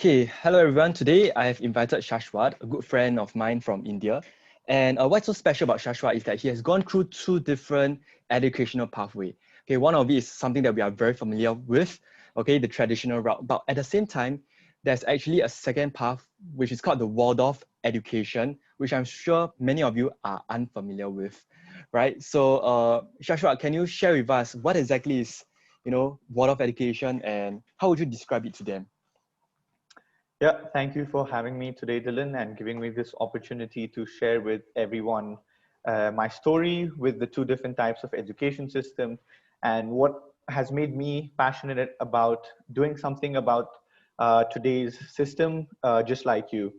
Okay, hello everyone. Today I have invited Shashwat, a good friend of mine from India. And what's so special about Shashwat is that he has gone through two different educational pathways. Okay, one of it is something that we are very familiar with, okay, the traditional route. But at the same time, there's actually a second path, which is called the Waldorf education, which I'm sure many of you are unfamiliar with, right? So Shashwat, can you share with us what exactly is, Waldorf education and how would you describe it to them? Yeah, thank you for having me today, Dylan, and giving me this opportunity to share with everyone my story with the two different types of education system and what has made me passionate about doing something about today's system, just like you.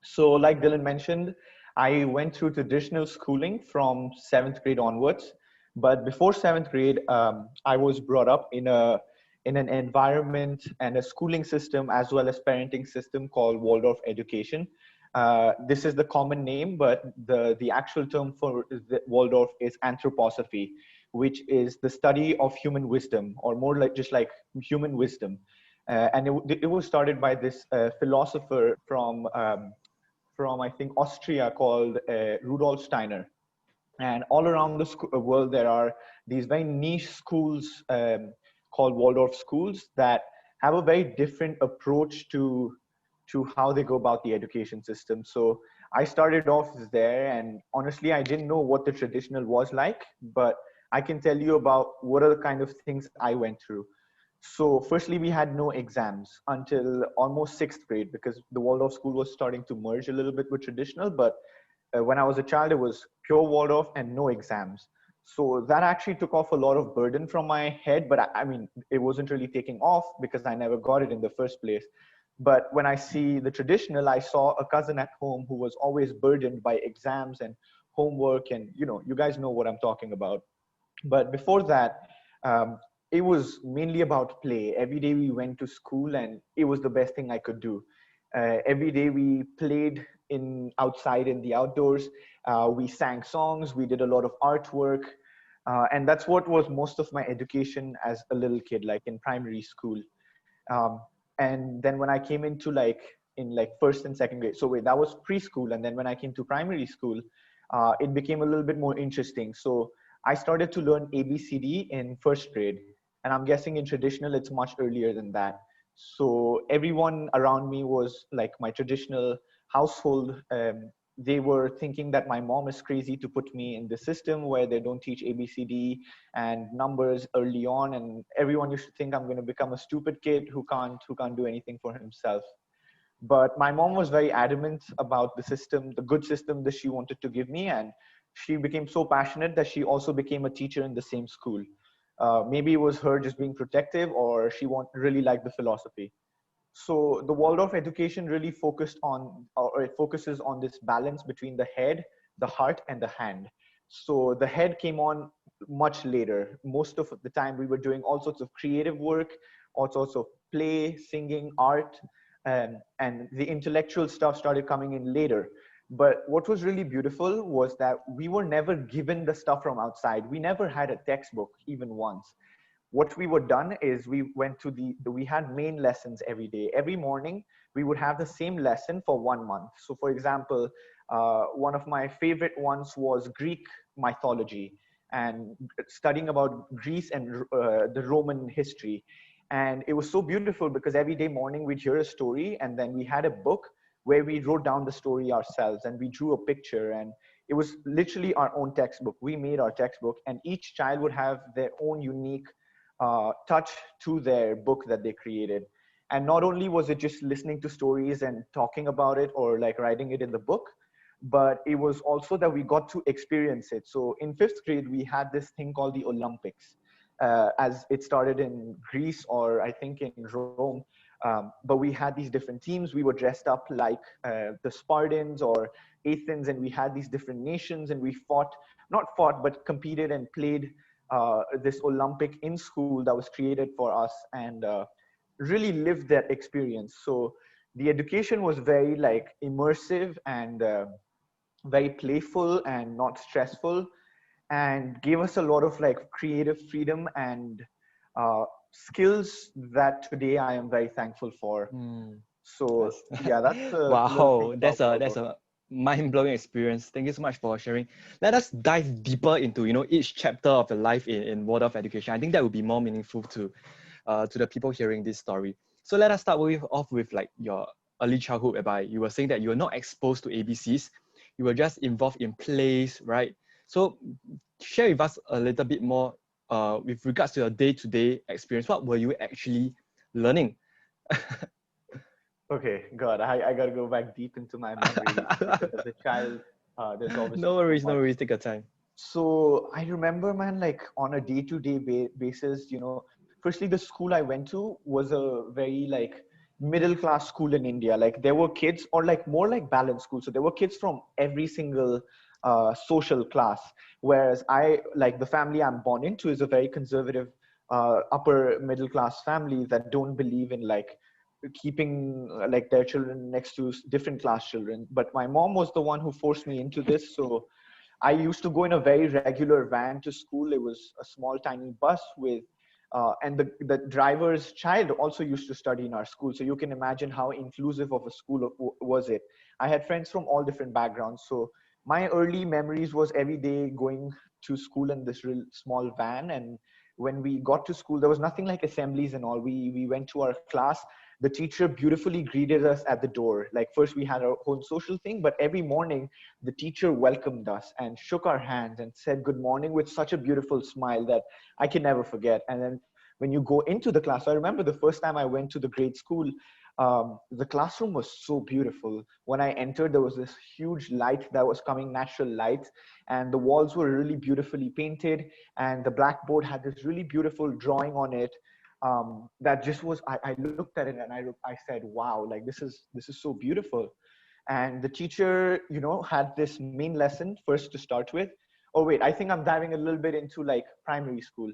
So, like Dylan mentioned, I went through traditional schooling from seventh grade onwards. But before seventh grade, I was brought up in an environment and a schooling system as well as parenting system called Waldorf education. This is the common name, but the actual term for the Waldorf is anthroposophy, which is the study of human wisdom, or more like just like human wisdom. And it was started by this philosopher from I think Austria called Rudolf Steiner. And all around the world, there are these very niche schools called Waldorf schools that have a very different approach to how they go about the education system. So I started off there, and honestly, I didn't know what the traditional was like, but I can tell you about what are the kind of things I went through. So, firstly, we had no exams until almost sixth grade because the Waldorf school was starting to merge a little bit with traditional. But when I was a child, it was pure Waldorf and no exams. So that actually took off a lot of burden from my head. But I mean, it wasn't really taking off because I never got it in the first place. But when I see the traditional, I saw a cousin at home who was always burdened by exams and homework. And, you guys know what I'm talking about. But before that, um, it was mainly about play. Every day we went to school, and it was the best thing I could do. Every day we played in outside in the outdoors. We sang songs. We did a lot of artwork, and that's what was most of my education as a little kid, like in primary school. Um, and then when I came into like in like first and second grade, so wait, that was preschool, and then when I came to primary school, it became a little bit more interesting. So I started to learn ABCD in first grade, and I'm guessing in traditional it's much earlier than that. So everyone around me was like my traditional household. They were thinking that my mom is crazy to put me in the system where they don't teach ABCD and numbers early on, and everyone used to think I'm going to become a stupid kid who can't do anything for himself. But my mom was very adamant about the system, the good system that she wanted to give me, and she became so passionate that she also became a teacher in the same school. Maybe it was her just being protective, or she really liked the philosophy. So the Waldorf education really focused on, or it focuses on this balance between the head, the heart, and the hand. So the head came on much later. Most of the time, we were doing all sorts of creative work, all sorts of play, singing, art, and the intellectual stuff started coming in later. But what was really beautiful was that we were never given the stuff from outside. We never had a textbook even once. What we were done is we went to we had main lessons every day. Every morning we would have the same lesson for 1 month. So for example, one of my favorite ones was Greek mythology and studying about Greece and the Roman history. And it was so beautiful because every day morning we'd hear a story, and then we had a book where we wrote down the story ourselves and we drew a picture, and it was literally our own textbook. We made our textbook, and each child would have their own unique touch to their book that they created. And not only was it just listening to stories and talking about it or like writing it in the book, but it was also that we got to experience it. So in fifth grade, we had this thing called the Olympics, as it started in Greece or I think in Rome. But we had these different teams. We were dressed up like the Spartans or Athens, and we had these different nations, and we not fought, but competed and played this Olympic in school that was created for us, and really lived that experience. So the education was very like immersive and very playful and not stressful, and gave us a lot of like creative freedom and skills that today I am very thankful for. Mm. So Nice. yeah, that's a little thing Wow, about that's Waldorf. a mind-blowing experience. Thank you so much for sharing. Let us dive deeper into each chapter of your life in World of Education. I think that would be more meaningful to the people hearing this story. So let us start off with like your early childhood, whereby you were saying that you were not exposed to ABCs, you were just involved in plays, right? So share with us a little bit more with regards to your day-to-day experience. What were you actually learning? Okay, God, I got to go back deep into my memories because as a child, there's obviously so No much. worries, take your time. So I remember, man, like on a day-to-day basis, firstly, the school I went to was a very like middle-class school in India. Like there were kids, or like more like balanced school. So there were kids from every single social class. Whereas like the family I'm born into is a very conservative upper middle-class family that don't believe in like keeping like their children next to different class children. But my mom was the one who forced me into this. So I used to go in a very regular van to school. It was a small, tiny bus with, and the driver's child also used to study in our school. So you can imagine how inclusive of a school was it. I had friends from all different backgrounds. So my early memories was every day going to school in this real small van. And when we got to school, there was nothing like assemblies and all. We went to our class. The teacher beautifully greeted us at the door. Like first we had our own social thing, but every morning the teacher welcomed us and shook our hands and said good morning with such a beautiful smile that I can never forget. And then when you go into the class, I remember the first time I went to the grade school, the classroom was so beautiful. When I entered, there was this huge light that was coming, natural light, and the walls were really beautifully painted, and the blackboard had this really beautiful drawing on it. That just was, I looked at it and I said, wow, like this is so beautiful. And the teacher had this main lesson first to start with. Oh wait, I think I'm diving a little bit into like primary school.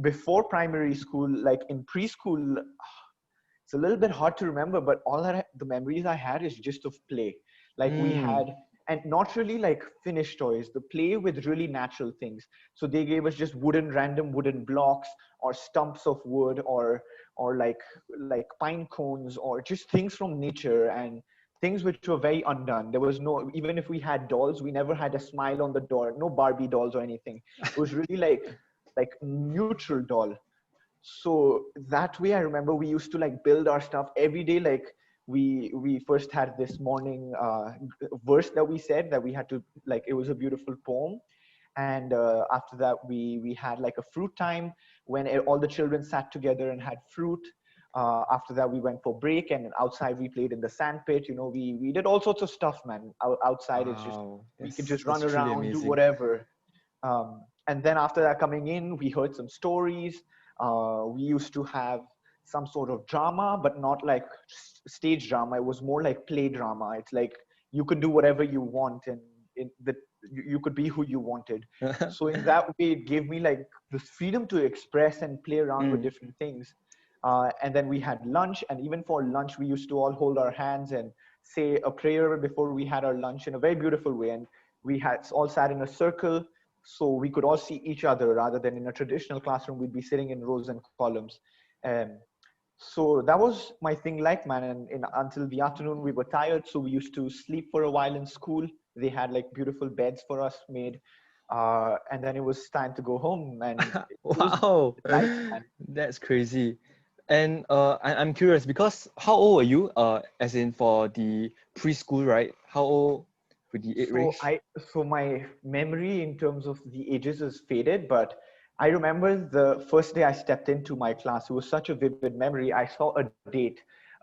Before primary school, like in preschool, it's a little bit hard to remember, but all that the memories I had is just of play. Like we Mm, had, and not really like finished toys, the play with really natural things. So they gave us just random wooden blocks or stumps of wood, or like pine cones, or just things from nature, and things which were very undone. There was no, even if we had dolls, we never had a smile on the door, no Barbie dolls or anything. It was really like neutral doll. So that way I remember we used to like build our stuff every day. Like we first had this morning verse that we said that we had to, like, it was a beautiful poem. And after that we had like a fruit time when all the children sat together and had fruit. After that we went for break, and outside we played in the sand pit. We did all sorts of stuff, man. Outside it's just, wow, we could that's just run that's truly around, do amazing. whatever. And then after that, coming in, we heard some stories. We used to have some sort of drama, but not like stage drama. It was more like play drama. It's like you could do whatever you want, and you could be who you wanted. So in that way, it gave me like this freedom to express and play around with Mm, different things. And then we had lunch, and even for lunch, we used to all hold our hands and say a prayer before we had our lunch in a very beautiful way. And we had all sat in a circle, so we could all see each other, rather than in a traditional classroom we'd be sitting in rows and columns. um, so that was my thing, like, man. And until the afternoon we were tired, so we used to sleep for a while in school. They had like beautiful beds for us made, and then it was time to go home, and it was wow, life, man. that's crazy. And I'm curious because how old were you? As in for the preschool, right? How old with the age So range? I, so my memory in terms of the ages is faded, but I remember the first day I stepped into my class. It was such a vivid memory. I saw a date.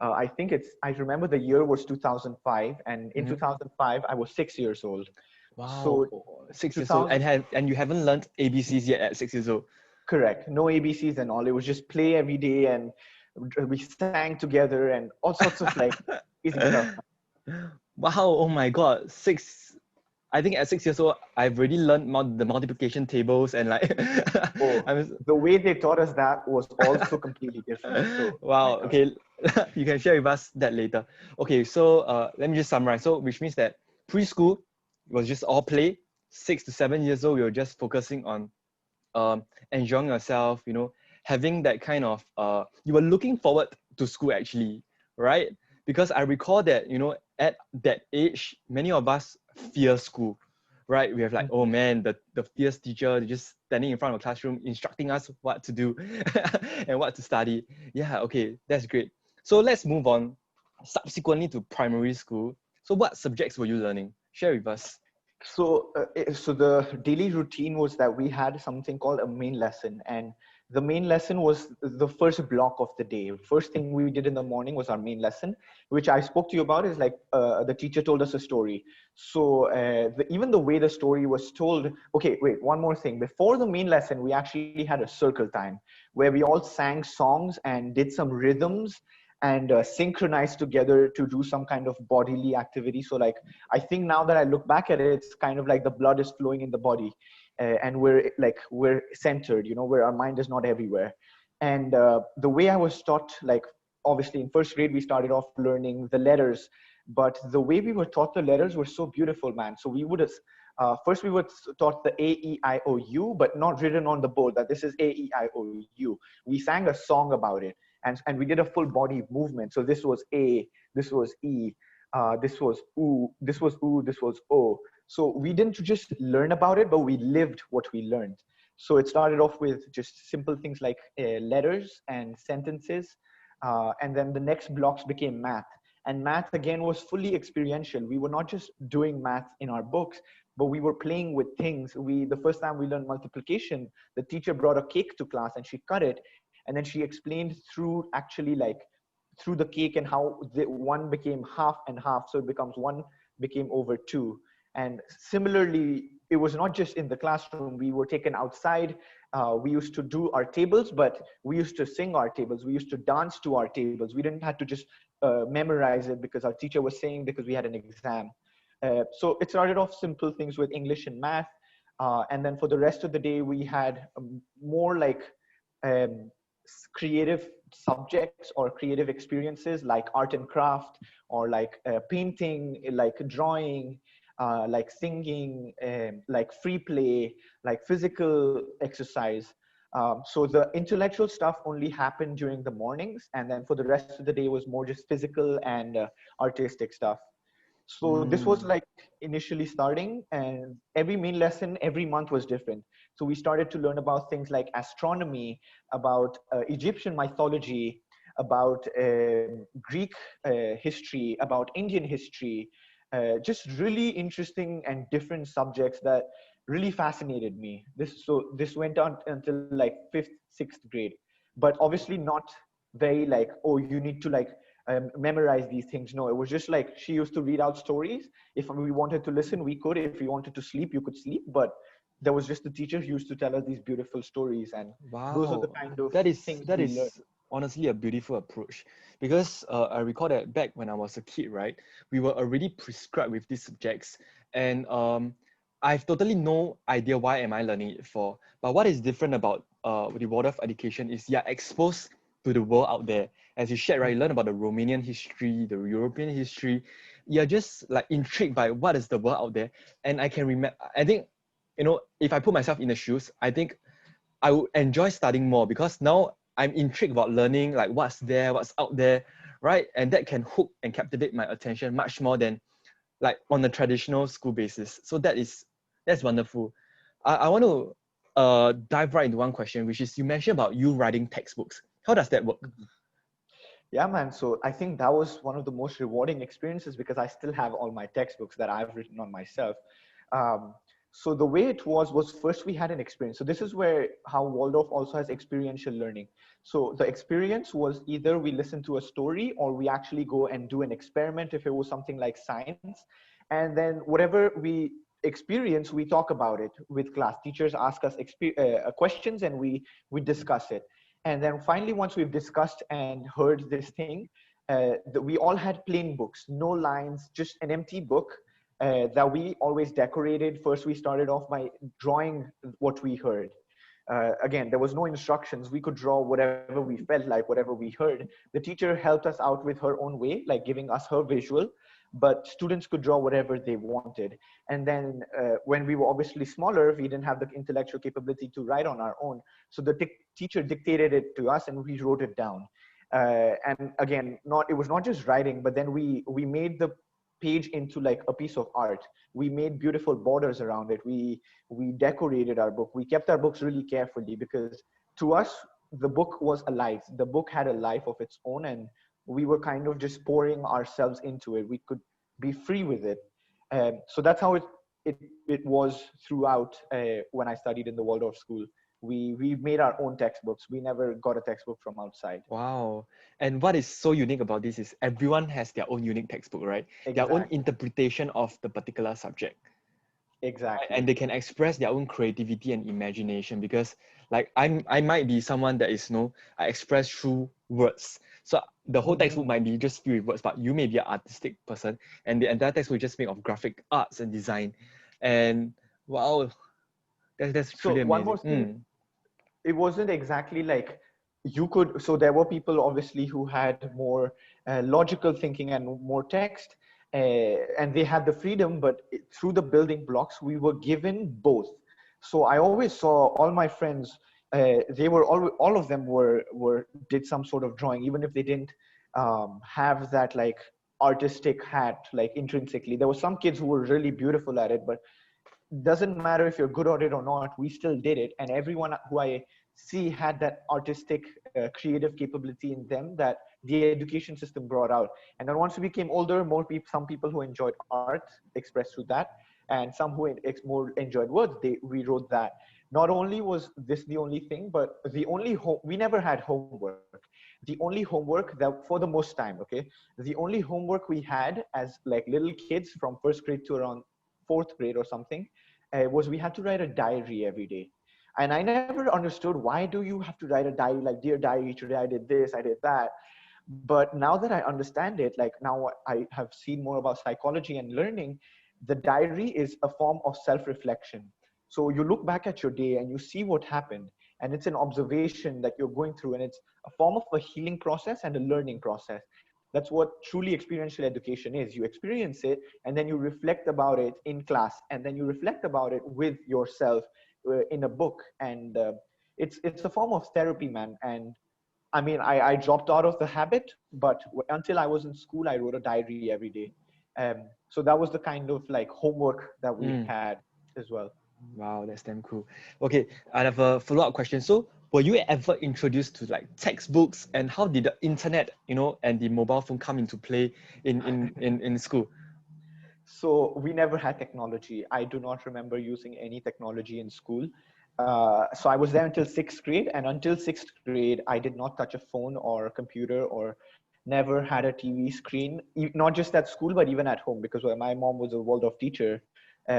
I remember the year was 2005, and in Mm-hmm. 2005 I was 6 years old. Wow, So 6 years old, 2000, and you haven't learned ABCs yet at 6 years old. correct. No ABCs and all. It was just play every day, and we sang together and all sorts of like crazy stuff. Wow, oh my God, six. I think at 6 years old, I've already learned the multiplication tables and like, Oh, I'm. the way they taught us that was also completely different. So, my Wow. God. Okay, you can share with us that later. Okay, so let me just summarize. So, which means that preschool was just all play. 6 to 7 years old, we were just focusing on enjoying yourself. Having that kind of you were looking forward to school actually, right? because I recall that, at that age, many of us fear school, right? We have like, oh man, the fierce teacher just standing in front of the classroom instructing us what to do and what to study. Yeah, okay, that's great. So let's move on subsequently to primary school. So what subjects were you learning? Share with us. So the daily routine was that we had something called a main lesson, and the main lesson was the first block of the day. First thing we did in the morning was our main lesson, which I spoke to you about. Is like the teacher told us a story. So even the way the story was told. Okay, wait, one more thing. Before the main lesson, we actually had a circle time where we all sang songs and did some rhythms and synchronized together to do some kind of bodily activity. So like, I think now that I look back at it, it's kind of like the blood is flowing in the body, and we're centered, where our mind is not everywhere. And the way I was taught, like obviously in first grade we started off learning the letters, but the way we were taught the letters were so beautiful, man. So first we were taught the A-E-I-O-U, but not written on the board that this is A-E-I-O-U. We sang a song about it, and we did a full body movement. So this was A, this was E, this was oo, this was oo, this was o. So we didn't just learn about it, but we lived what we learned. So it started off with just simple things like letters and sentences, and then the next blocks became math. And math again was fully experiential. We were not just doing math in our books, but we were playing with things. The first time we learned multiplication, the teacher brought a cake to class and she cut it, and then she explained through actually like through the cake and how the one became half and half, so it becomes one became over two. And similarly, it was not just in the classroom. We were taken outside. We used to do our tables, but we used to sing our tables. We used to dance to our tables. We didn't have to just memorize it because our teacher was saying, because we had an exam. So it started off simple things with English and math, and then for the rest of the day we had more like um, creative subjects or creative experiences like art and craft, or like painting, like drawing, like singing, like free play, like physical exercise. So the intellectual stuff only happened during the mornings, and then for the rest of the day was more just physical and artistic stuff. So this was like initially starting, and every main lesson every month was different. So we started to learn about things like astronomy, about Egyptian mythology, about Greek history, about Indian history, just really interesting and different subjects that really fascinated me. This went on until like fifth, sixth grade, but obviously not very like, oh, you need to like memorize these things. No, it was just like she used to read out stories. If we wanted to listen, we could. If we wanted to sleep, you could sleep. But there was just the teacher who used to tell us these beautiful stories, and those are the Wow, kind of that is things that we learned. is honestly a beautiful approach, because I recall that back when I was a kid, right, we were already prescribed with these subjects, and I've totally no idea why am I learning it for. But what is different about the Waldorf education is you're exposed to the world out there. As you shared, right, you learn about the Romanian history, the European history. You're just like intrigued by what is the world out there. And I can remember, I think, if I put myself in the shoes, I think I would enjoy studying more, because now I'm intrigued about learning like what's there, what's out there, right? And that can hook and captivate my attention much more than like on a traditional school basis. So that's wonderful. I want to dive right into one question, which is you mentioned about you writing textbooks. How does that work? Yeah, man. So I think that was one of the most rewarding experiences because I still have all my textbooks that I've written on myself. Um, so the way it was first we had an experience. So this is where how Waldorf also has experiential learning. So the experience was either we listen to a story or we actually go and do an experiment if it was something like science. And then whatever we experience, we talk about it with class. Teachers ask us questions and we discuss it. And then finally, once we've discussed and heard this thing, we all had plain books, no lines, just an empty book that we always decorated. First, we started off by drawing what we heard. Again, there was no instructions. We could draw whatever we felt like, whatever we heard. The teacher helped us out with her own way, like giving us her visual, but students could draw whatever they wanted. And then when we were obviously smaller, we didn't have the intellectual capability to write on our own. So the teacher dictated it to us and we wrote it down. And again, it was not just writing, but then we made the page into like a piece of art. We made beautiful borders around it. We decorated our book. We kept our books really carefully, because to us the book was alive. The book had a life of its own, and we were kind of just pouring ourselves into it. We could be free with it. So that's how it was throughout. When I studied in the Waldorf school, we made our own textbooks. We never got a textbook from outside. Wow. And what is so unique about this is everyone has their own unique textbook, right? Their own Exactly. interpretation of the particular subject. And Exactly. they can express their own creativity and imagination, because like I might be someone that is, I express through words. So the whole textbook Hmm. might be just filled with words, but you may be an artistic person and the entire text will just make of graphic arts and design. And wow, that's So truly one more amazing. thing, it wasn't exactly like you could. So there were people obviously who had more logical thinking and more text, and they had the freedom, but through the building blocks we were given both. So I always saw all my friends, they were all of them were did some sort of drawing, even if they didn't have that like artistic hat like intrinsically. There were some kids who were really beautiful at it, but doesn't matter if you're good at it or not, we still did it. And everyone who I see had that artistic creative capability in them that the education system brought out. And then once we became older, more people, some people who enjoyed art expressed through that, and some who more enjoyed words, we wrote that. Not only was this the only thing, but we never had homework. The only homework that, for the most time, okay, the only homework we had as like little kids from first grade to around fourth grade or something, was we had to write a diary every day. And I never understood, why do you have to write a diary, like, dear diary, today I did this, I did that. But now that I understand it, like now I have seen more about psychology and learning, the diary is a form of self-reflection. So you look back at your day and you see what happened, and it's an observation that you're going through, and it's a form of a healing process and a learning process. That's what truly experiential education is. You experience it, and then you reflect about it in class, and then you reflect about it with yourself in a book. And it's a form of therapy, man. And I mean, I dropped out of the habit, but until I was in school, I wrote a diary every day. So that was the kind of like homework that we Mm. had as well. Wow, that's damn cool. Okay, I have a follow-up question. So, were you ever introduced to like textbooks, and how did the internet, and the mobile phone come into play in school? So we never had technology. I do not remember using any technology in school. So I was there until sixth grade, and until sixth grade, I did not touch a phone or a computer, or never had a TV screen. Not just at school, but even at home, because my mom was a Waldorf teacher,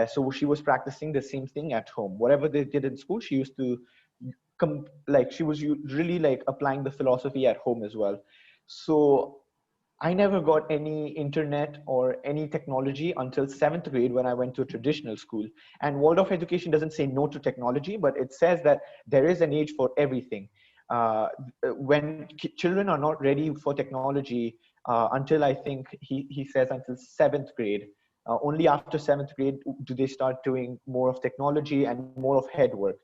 so she was practicing the same thing at home. Whatever they did in school, she used to like she was really like applying the philosophy at home as well. So I never got any internet or any technology until seventh grade, when I went to a traditional school. And Waldorf education doesn't say no to technology, but it says that there is an age for everything. Uh, when children are not ready for technology until, I think he says, until seventh grade. Only after seventh grade do they start doing more of technology and more of head work.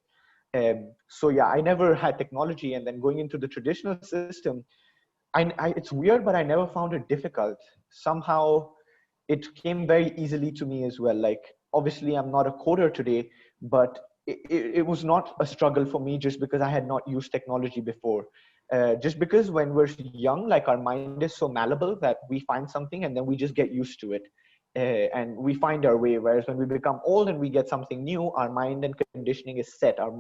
So yeah, I never had technology, and then going into the traditional system, it's weird, but I never found it difficult. Somehow it came very easily to me as well. Like, obviously, I'm not a coder today, but it was not a struggle for me just because I had not used technology before. Just because when we're young, like our mind is so malleable that we find something and then we just get used to it. And we find our way. Whereas when we become old and we get something new, our mind and conditioning is set. Our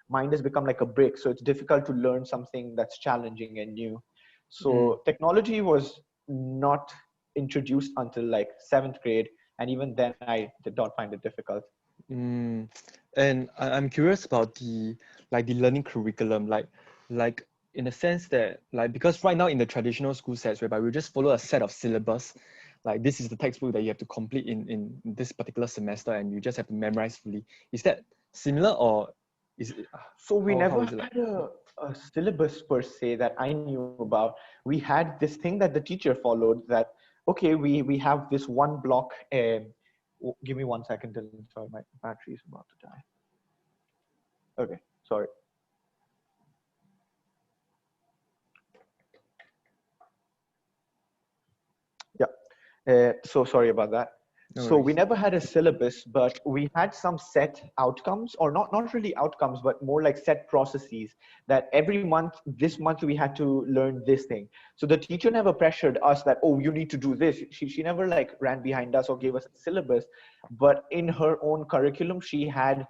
mind has become like a brick. So it's difficult to learn something that's challenging and new. Mm. So technology was not introduced until like seventh grade, and even then I did not find it difficult. Mm. And I'm curious about the learning curriculum, like in the sense that, like, because right now in the traditional school sets, whereby we just follow a set of syllabus, like this is the textbook that you have to complete in this particular semester, and you just have to memorize fully. Is that similar, or is it So we how never is it like? had a syllabus per se that I knew about. We had this thing that the teacher followed, that okay, we have this one block. Give me 1 second, Dylan. Sorry, my battery is about to die. Okay, sorry. So sorry about that. No So we worries. never had a syllabus, but we had some set outcomes, or not really outcomes, but more like set processes that every month, this month we had to learn this thing. So the teacher never pressured us that, oh, you need to do this. She never like ran behind us or gave us a syllabus, but in her own curriculum, she had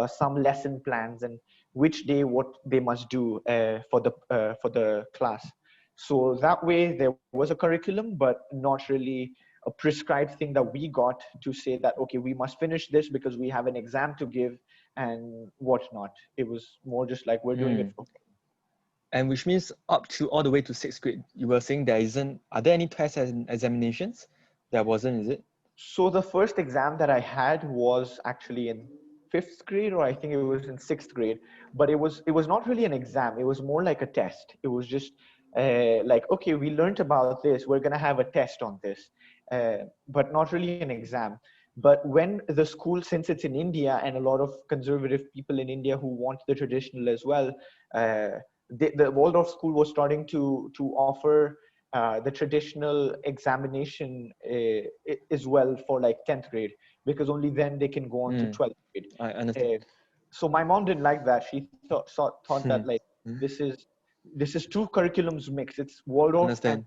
some lesson plans and which day what they must do for the class. So that way there was a curriculum, but not really a prescribed thing that we got to say that, okay, we must finish this because we have an exam to give and whatnot. It was more just like we're doing it Mm. for. And which means up to all the way to sixth grade, you were saying are there any tests and examinations? There wasn't, is it? So the first exam that I had was actually in fifth grade, or I think it was in sixth grade. But it was not really an exam. It was more like a test. It was just like, okay, we learned about this. We're gonna have a test on this, but not really an exam. But when the school, since it's in India, and a lot of conservative people in India who want the traditional as well, uh, the Waldorf school was starting to offer the traditional examination as well for like 10th grade, because only then they can go on to Mm. 12th grade. I understand. So my mom didn't like that. She thought that like Mm. this is two curriculums mixed. It's Waldorf and Understand.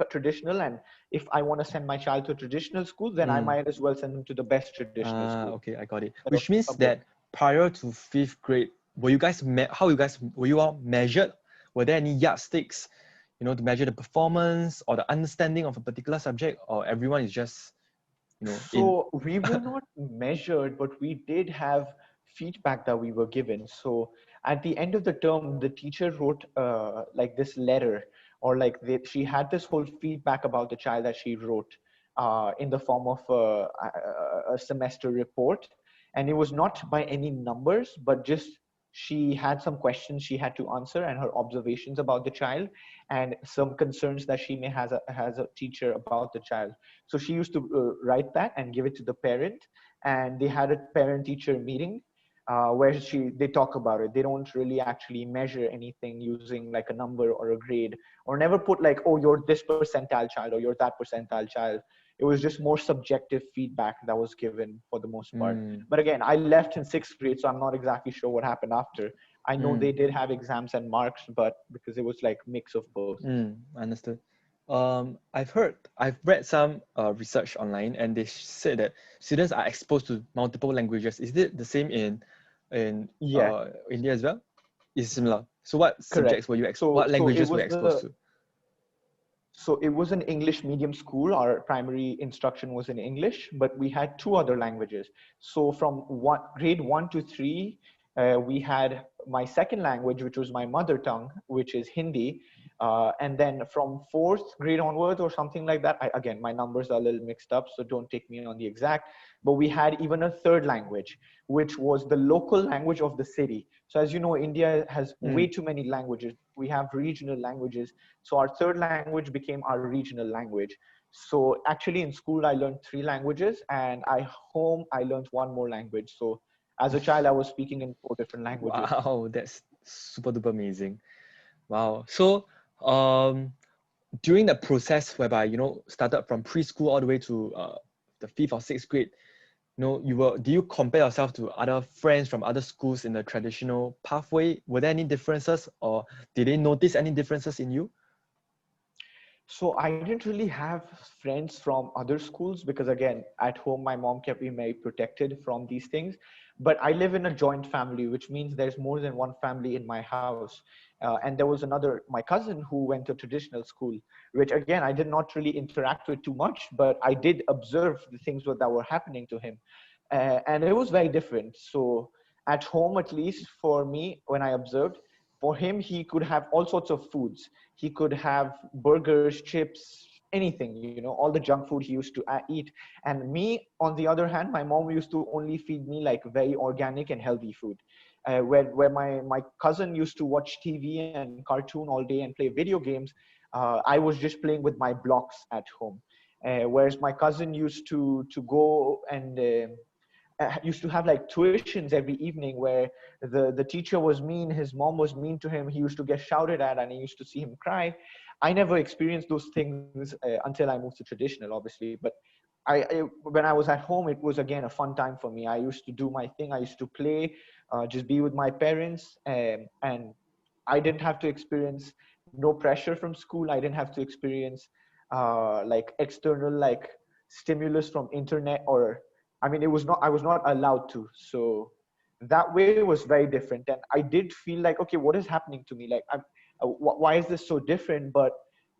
traditional, and if I want to send my child to a traditional school, then I Mm. might as well send them to the best traditional school Okay, I got it. instead of Which means a book. that prior to fifth grade, were you all measured? Were there any yardsticks, to measure the performance or the understanding of a particular subject, or everyone is just, in? So we were not measured, but we did have feedback that we were given. So at the end of the term, the teacher wrote like this letter, or like she had this whole feedback about the child that she wrote in the form of a semester report. And it was not by any numbers, but just she had some questions she had to answer and her observations about the child and some concerns that she may has a teacher about the child. So she used to write that and give it to the parent, and they had a parent-teacher meeting where they talk about it. They don't really actually measure anything using like a number or a grade, or never put like, oh, you're this percentile child or you're that percentile child. It was just more subjective feedback that was given for the most part. Mm, But again, I left in sixth grade, so I'm not exactly sure what happened after. I know mm, they did have exams and marks, but because it was like mix of both. Understood. I've read some research online, and they said that students are exposed to multiple languages. Is it the same in Yeah, India as well? Is similar. So what correct. subjects were you So what so it languages were was you exposed to? so it was an English medium school. Our primary instruction was in English, but we had two other languages. So from grade 1 to 3, we had my second language, which was my mother tongue, which is Hindi. And then from fourth grade onwards or something like that, again, my numbers are a little mixed up, so don't take me on the exact. But we had even a third language, which was the local language of the city. So as you know, India has way Mm. too many languages. We have regional languages. So our third language became our regional language. So actually in school, I learned 3 languages, and home, I learned one more language. So as a child, I was speaking in 4 different languages. Wow, that's super duper amazing. Wow. So during the process whereby started from preschool all the way to the fifth or sixth grade, do you compare yourself to other friends from other schools in the traditional pathway? Were there any differences, or did they notice any differences in you? So I didn't really have friends from other schools because, again, at home, my mom kept me very protected from these things. But I live in a joint family, which means there's more than one family in my house. And there was my cousin who went to traditional school, which again, I did not really interact with too much, but I did observe the things that were happening to him. And it was very different. So at home, at least for me, when I observed, for him, he could have all sorts of foods. He could have burgers, chips, anything, all the junk food he used to eat. And me, on the other hand, my mom used to only feed me like very organic and healthy food. Where my cousin used to watch TV and cartoon all day and play video games, I was just playing with my blocks at home. Whereas my cousin used to go and used to have like tuitions every evening where the teacher was mean, his mom was mean to him, he used to get shouted at, and he used to see him cry. I never experienced those things until I moved to traditional, obviously. But when I was at home, it was again a fun time for me. I used to do my thing. I used to play, just be with my parents, and I didn't have to experience no pressure from school. I didn't have to experience like external like stimulus from internet, or I mean, it was not. I was not allowed to. So that way was very different, and I did feel like, okay, what is happening to me? Like, why is this so different? But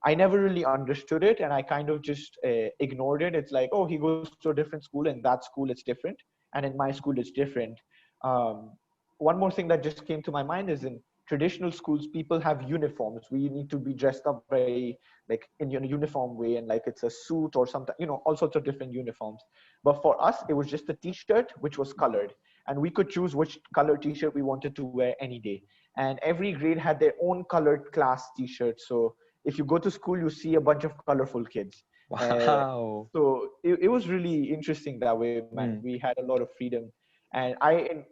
I never really understood it, and I kind of just ignored it. It's like, oh, he goes to a different school, and that school it's different, and in my school it's different. Um, One more thing that just came to my mind is in traditional schools, people have uniforms. We need to be dressed up very like in a uniform way, and like it's a suit or something, all sorts of different uniforms. But for us, it was just a t-shirt which was colored, and we could choose which color t-shirt we wanted to wear any day. And every grade had their own colored class t-shirt. So if you go to school, you see a bunch of colorful kids. Wow. So it was really interesting that way, man. Mm, We had a lot of freedom. And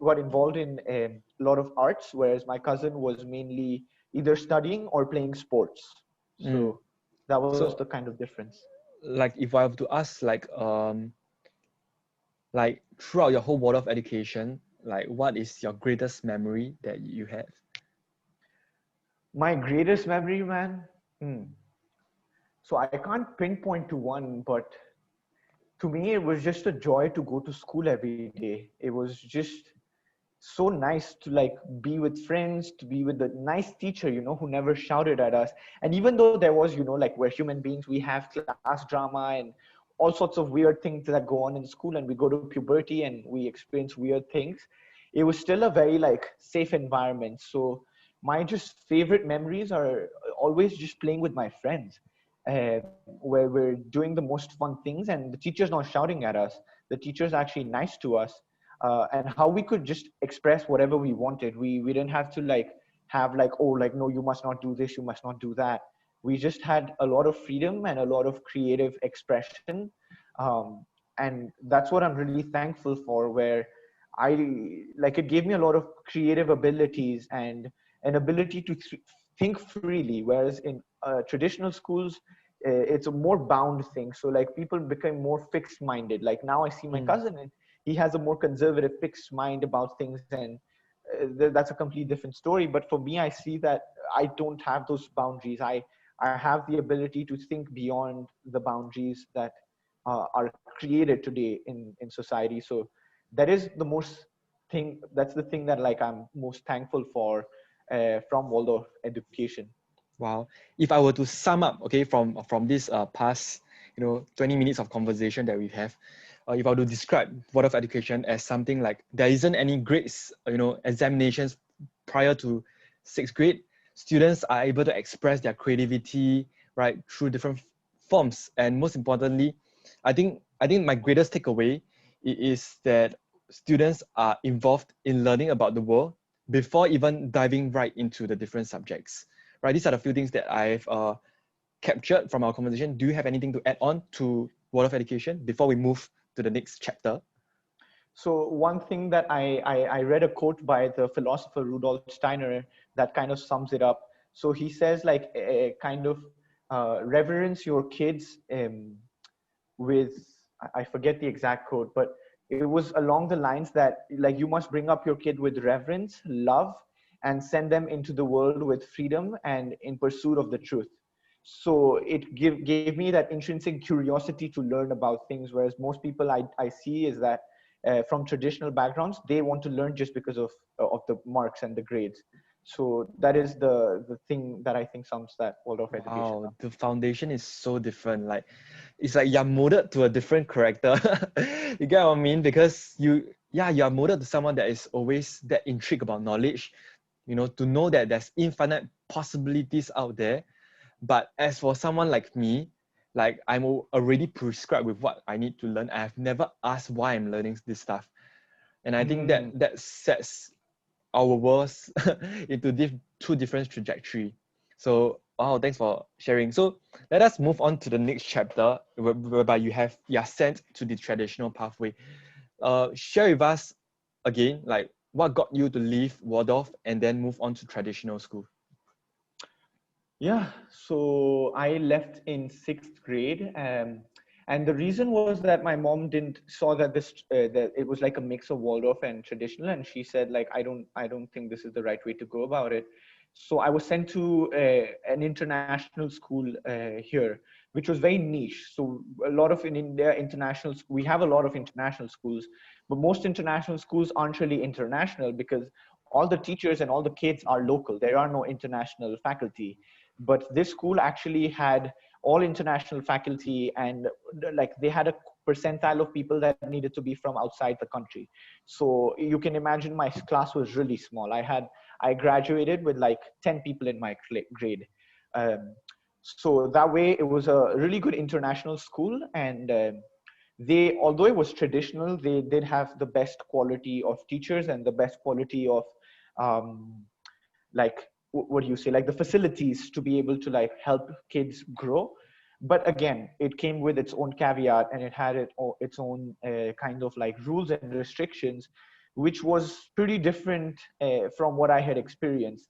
got involved in a lot of arts, whereas my cousin was mainly either studying or playing sports. mm. So that was the So, kind of difference. like, if I have to ask, like throughout your whole world of education, like, what is your greatest memory that you have? My greatest memory, man. Hmm. So I can't pinpoint to one, but to me, it was just a joy to go to school every day. It was just so nice to like be with friends, to be with the nice teacher, who never shouted at us. And even though there was, like we're human beings, we have class drama and all sorts of weird things that go on in school, and we go to puberty and we experience weird things. It was still a very like safe environment. So my just favorite memories are always just playing with my friends, where we're doing the most fun things, and the teacher's not shouting at us. The teacher's actually nice to us, and how we could just express whatever we wanted. We didn't have to like have like, oh, like, no, you must not do this, you must not do that. We just had a lot of freedom and a lot of creative expression, um, and that's what I'm really thankful for. Where I like it gave me a lot of creative abilities and an ability to think freely, whereas in traditional schools, it's a more bound thing. So like people became more fixed minded. Like now I see my Mm, cousin, and he has a more conservative fixed mind about things, and that's a completely different story. But for me, I see that I don't have those boundaries. I have the ability to think beyond the boundaries that are created today in society. So that is the most thing. That's the thing that like I'm most thankful for from Waldorf education. wow. If I were to sum up, okay, from this past, 20 minutes of conversation that we have, if I were to describe Board of Education as something like there isn't any grades, examinations prior to sixth grade, students are able to express their creativity, right, through different forms. And most importantly, I think my greatest takeaway is that students are involved in learning about the world before even diving right into the different subjects. Right, these are the few things that I've captured from our conversation. Do you have anything to add on to World of Education before we move to the next chapter? So one thing that I read a quote by the philosopher Rudolf Steiner that kind of sums it up. So he says like kind of reverence your kids with, I forget the exact quote, but it was along the lines that like you must bring up your kid with reverence, love, and send them into the world with freedom and in pursuit of the truth. So it gave me that intrinsic curiosity to learn about things, whereas most people I see is that from traditional backgrounds, they want to learn just because of the marks and the grades. So that is the thing that I think sums that world of education Wow, up. the foundation is so different. Like, it's like you're molded to a different character. You get what I mean? Because you are molded to someone that is always that intrigued about knowledge, to know that there's infinite possibilities out there. But as for someone like me, like I'm already prescribed with what I need to learn. I have never asked why I'm learning this stuff. And I think that Mm. that sets our worlds into two different trajectory. So wow, thanks for sharing. So let us move on to the next chapter whereby you're sent to the traditional pathway. Share with us again, like what got you to leave Waldorf and then move on to traditional school. Yeah, so I left in sixth grade, and the reason was that my mom didn't saw that that it was like a mix of Waldorf and traditional, and she said like I don't think this is the right way to go about it. So I was sent to an international school here, which was very niche. So a lot of in India we have a lot of international schools, but most international schools aren't really international because all the teachers and all the kids are local. There are no international faculty, but this school actually had all international faculty, and like they had a percentile of people that needed to be from outside the country. So you can imagine my class was really small. I graduated with like 10 people in my grade. um, so that way it was a really good international school, and they, although it was traditional, they did have the best quality of teachers and the best quality of um, like what do you say, like the facilities to be able to like help kids grow. But again, it came with its own caveat, and it had its own kind of like rules and restrictions, which was pretty different from what I had experienced.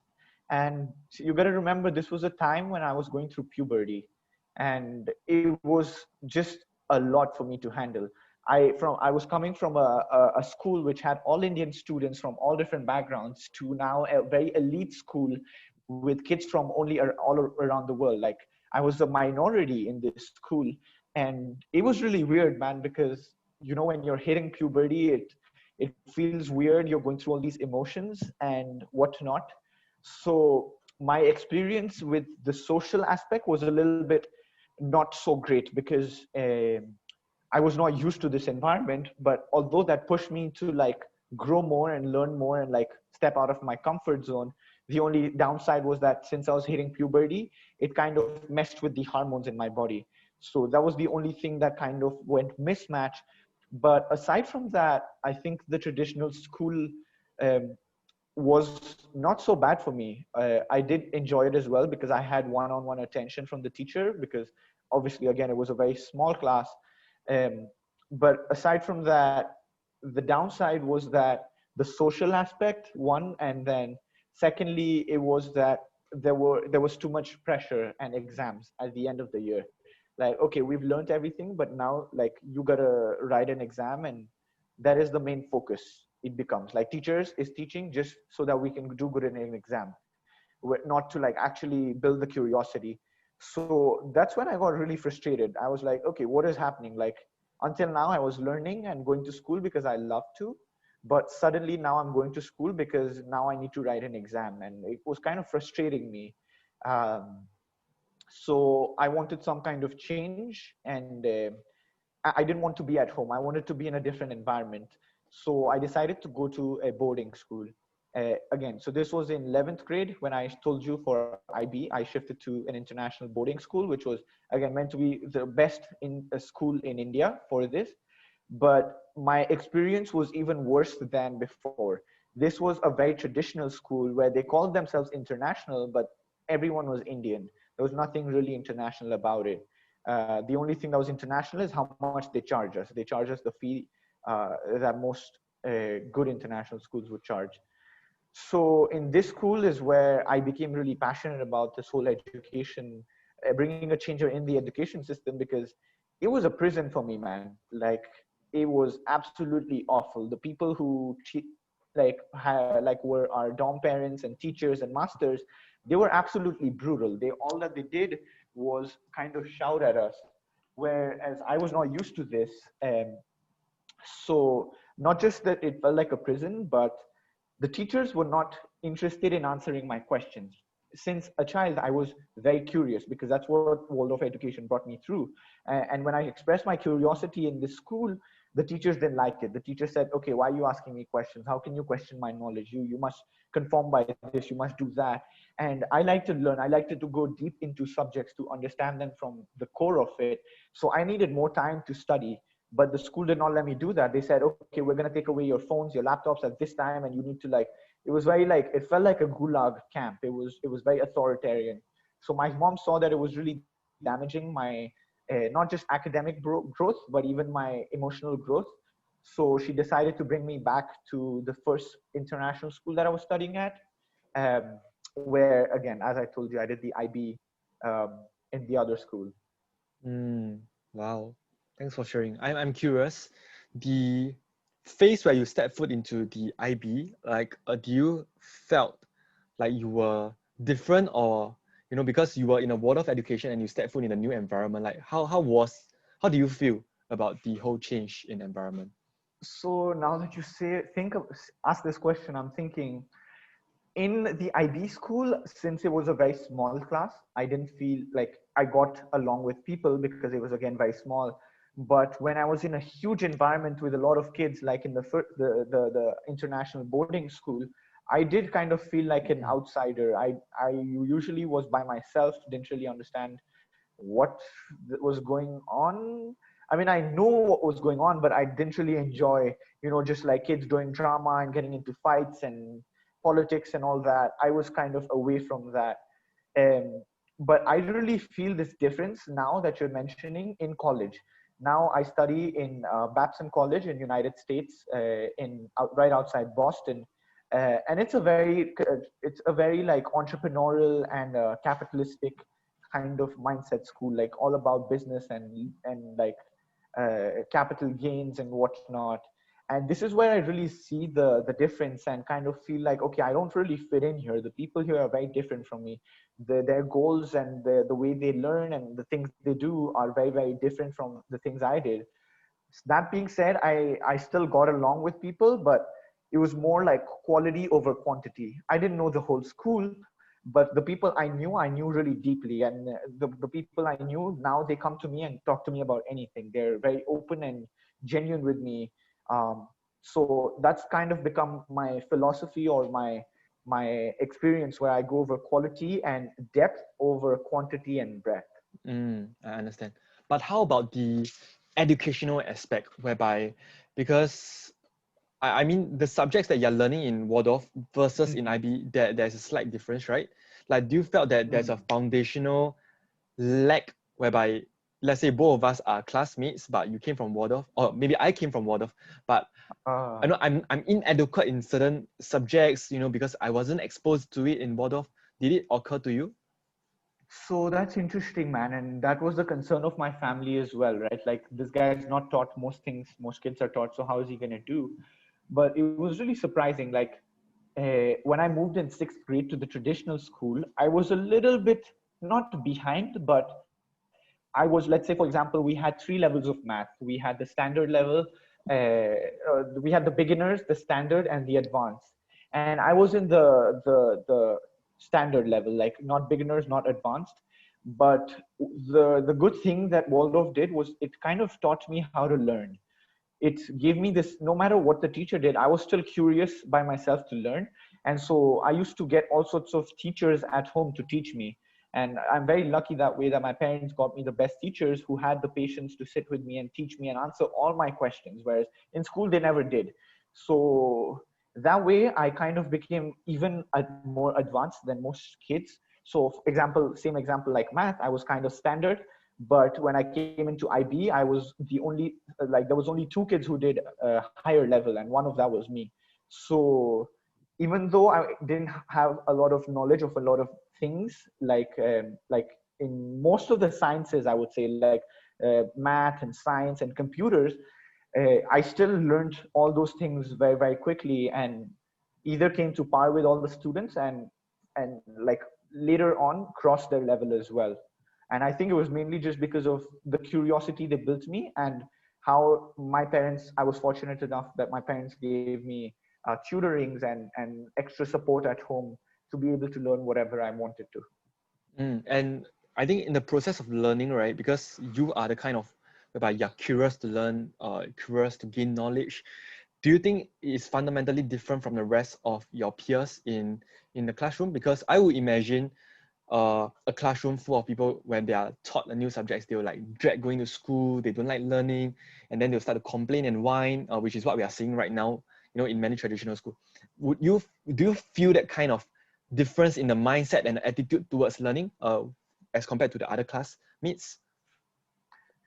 And you got to remember, this was a time when I was going through puberty, and it was just a lot for me to handle. I was coming from a school which had all Indian students from all different backgrounds to now a very elite school with kids from all around the world. Like I was a minority in this school, and it was really weird, man, because you know when you're hitting puberty, it feels weird. You're going through all these emotions and whatnot. So my experience with the social aspect was a little bit not so great because I was not used to this environment. But although that pushed me to like grow more and learn more and like step out of my comfort zone, the only downside was that since I was hitting puberty, it kind of messed with the hormones in my body. So that was the only thing that kind of went mismatch. But aside from that, I think the traditional school um, was not so bad for me. I did enjoy it as well because I had one-on-one attention from the teacher, because obviously, again, it was a very small class. Um, but aside from that, the downside was that the social aspect, one, and then secondly, it was that there was too much pressure and exams at the end of the year. Like, okay, we've learned everything, but now like you gotta write an exam, and that is the main focus. It becomes like teachers is teaching just so that we can do good in an exam, not to like actually build the curiosity. So that's when I got really frustrated. I was like, okay, what is happening? Like until now I was learning and going to school because I love to, but suddenly now I'm going to school because now I need to write an exam, and it was kind of frustrating me. um, so I wanted some kind of change, and I didn't want to be at home. I wanted to be in a different environment. So I decided to go to a boarding school. Again, so this was in 11th grade when I told you for IB, I shifted to an international boarding school, which was, again, meant to be the best in a school in India for this. But my experience was even worse than before. This was a very traditional school where they called themselves international, but everyone was Indian. There was nothing really international about it. The only thing that was international is how much they charge us. They charge us the fee that most good international schools would charge. So in this school is where I became really passionate about this whole education, bringing a change in the education system, because it was a prison for me, man. Like it was absolutely awful. The people who like were our dorm parents and teachers and masters, they were absolutely brutal. They all that they did was kind of shout at us, whereas I was not used to this. So not just that it felt like a prison, but the teachers were not interested in answering my questions. Since a child, I was very curious because that's what Waldorf education brought me through. And when I expressed my curiosity in this school, the teachers didn't like it. The teacher said, okay, why are you asking me questions? How can you question my knowledge? You must conform by this, you must do that. And I like to learn. I like to go deep into subjects to understand them from the core of it. So I needed more time to study, but the school did not let me do that. They said, okay, we're going to take away your phones, your laptops at this time, and you need to like, it was very like, it felt like a gulag camp. It was very authoritarian. So my mom saw that it was really damaging my not just academic growth, but even my emotional growth. So she decided to bring me back to the first international school that I was studying at. um, where again, as I told you, I did the IB in the other school. Wow, thanks for sharing. I'm curious, the phase where you step foot into the IB, like, do you felt like you were different, or because you were in a world of education and you step foot in a new environment, like how do you feel about the whole change in environment? So now that you ask this question, I'm thinking in the IB school, since it was a very small class, I didn't feel like I got along with people because it was again very small. But when I was in a huge environment with a lot of kids, like in the international boarding school, I did kind of feel like an outsider. I usually was by myself, didn't really understand what was going on. I mean, I know what was going on, but I didn't really enjoy, just like kids doing drama and getting into fights and politics and all that. I was kind of away from that. Um, but I really feel this difference now that you're mentioning in college. Now I study in Babson College in United States, right outside Boston, and it's a very like entrepreneurial and capitalistic kind of mindset school, like all about business and like capital gains and whatnot. And this is where I really see the difference and kind of feel like, okay, I don't really fit in here. The people here are very different from me. Their goals and the way they learn and the things they do are very, very different from the things I did. That being said, I still got along with people, but it was more like quality over quantity. I didn't know the whole school, but the people I knew really deeply. And the people I knew, now they come to me and talk to me about anything. They're very open and genuine with me. So that's kind of become my philosophy or my experience, where I go over quality and depth over quantity and breadth. I understand. But how about the educational aspect, whereby, because I mean, the subjects that you're learning in Waldorf versus in Mhm. IB, there's a slight difference, right? Like, do you felt that there's a Mm. foundational lack whereby, let's say both of us are classmates, but you came from Waldorf, or maybe I came from Waldorf, but I Ah. know I'm inadequate in certain subjects, because I wasn't exposed to it in Waldorf. Did it occur to you? So that's interesting, man. And that was the concern of my family as well, right? Like, this guy's not taught most things most kids are taught. So how is he going to do? But it was really surprising. Like, when I moved in sixth grade to the traditional school, I was a little bit not behind, but I was, let's say, for example, we had three levels of math. We had the standard level, we had the beginners, the standard, and the advanced. And I was in the standard level, like not beginners, not advanced. But the good thing that Waldorf did was it kind of taught me how to learn. It gave me this, no matter what the teacher did, I was still curious by myself to learn. And so I used to get all sorts of teachers at home to teach me. And I'm very lucky that way, that my parents got me the best teachers who had the patience to sit with me and teach me and answer all my questions, whereas in school they never did. So that way I kind of became even more advanced than most kids. So for example, same example, like math, I was kind of standard. But when I came into IB, I was the only, like, there was only two kids who did a higher level, and one of that was me. So even though I didn't have a lot of knowledge of a lot of things, like in most of the sciences, I would say, like math and science and computers, I still learned all those things very, very quickly, and either came to par with all the students and like later on crossed their level as well. And I think it was mainly just because of the curiosity they built me, and how my parents, I was fortunate enough that my parents gave me tutorings and extra support at home to be able to learn whatever I wanted to. And I think in the process of learning, right, because you are the kind of whereby you're curious to learn, curious to gain knowledge, do you think it's fundamentally different from the rest of your peers in the classroom? Because I would imagine a classroom full of people, when they are taught a new subjects, they will like dread going to school, they don't like learning, and then they'll start to complain and whine, which is what we are seeing right now, in many traditional schools. Do you feel that kind of difference in the mindset and the attitude towards learning, as compared to the other classmates?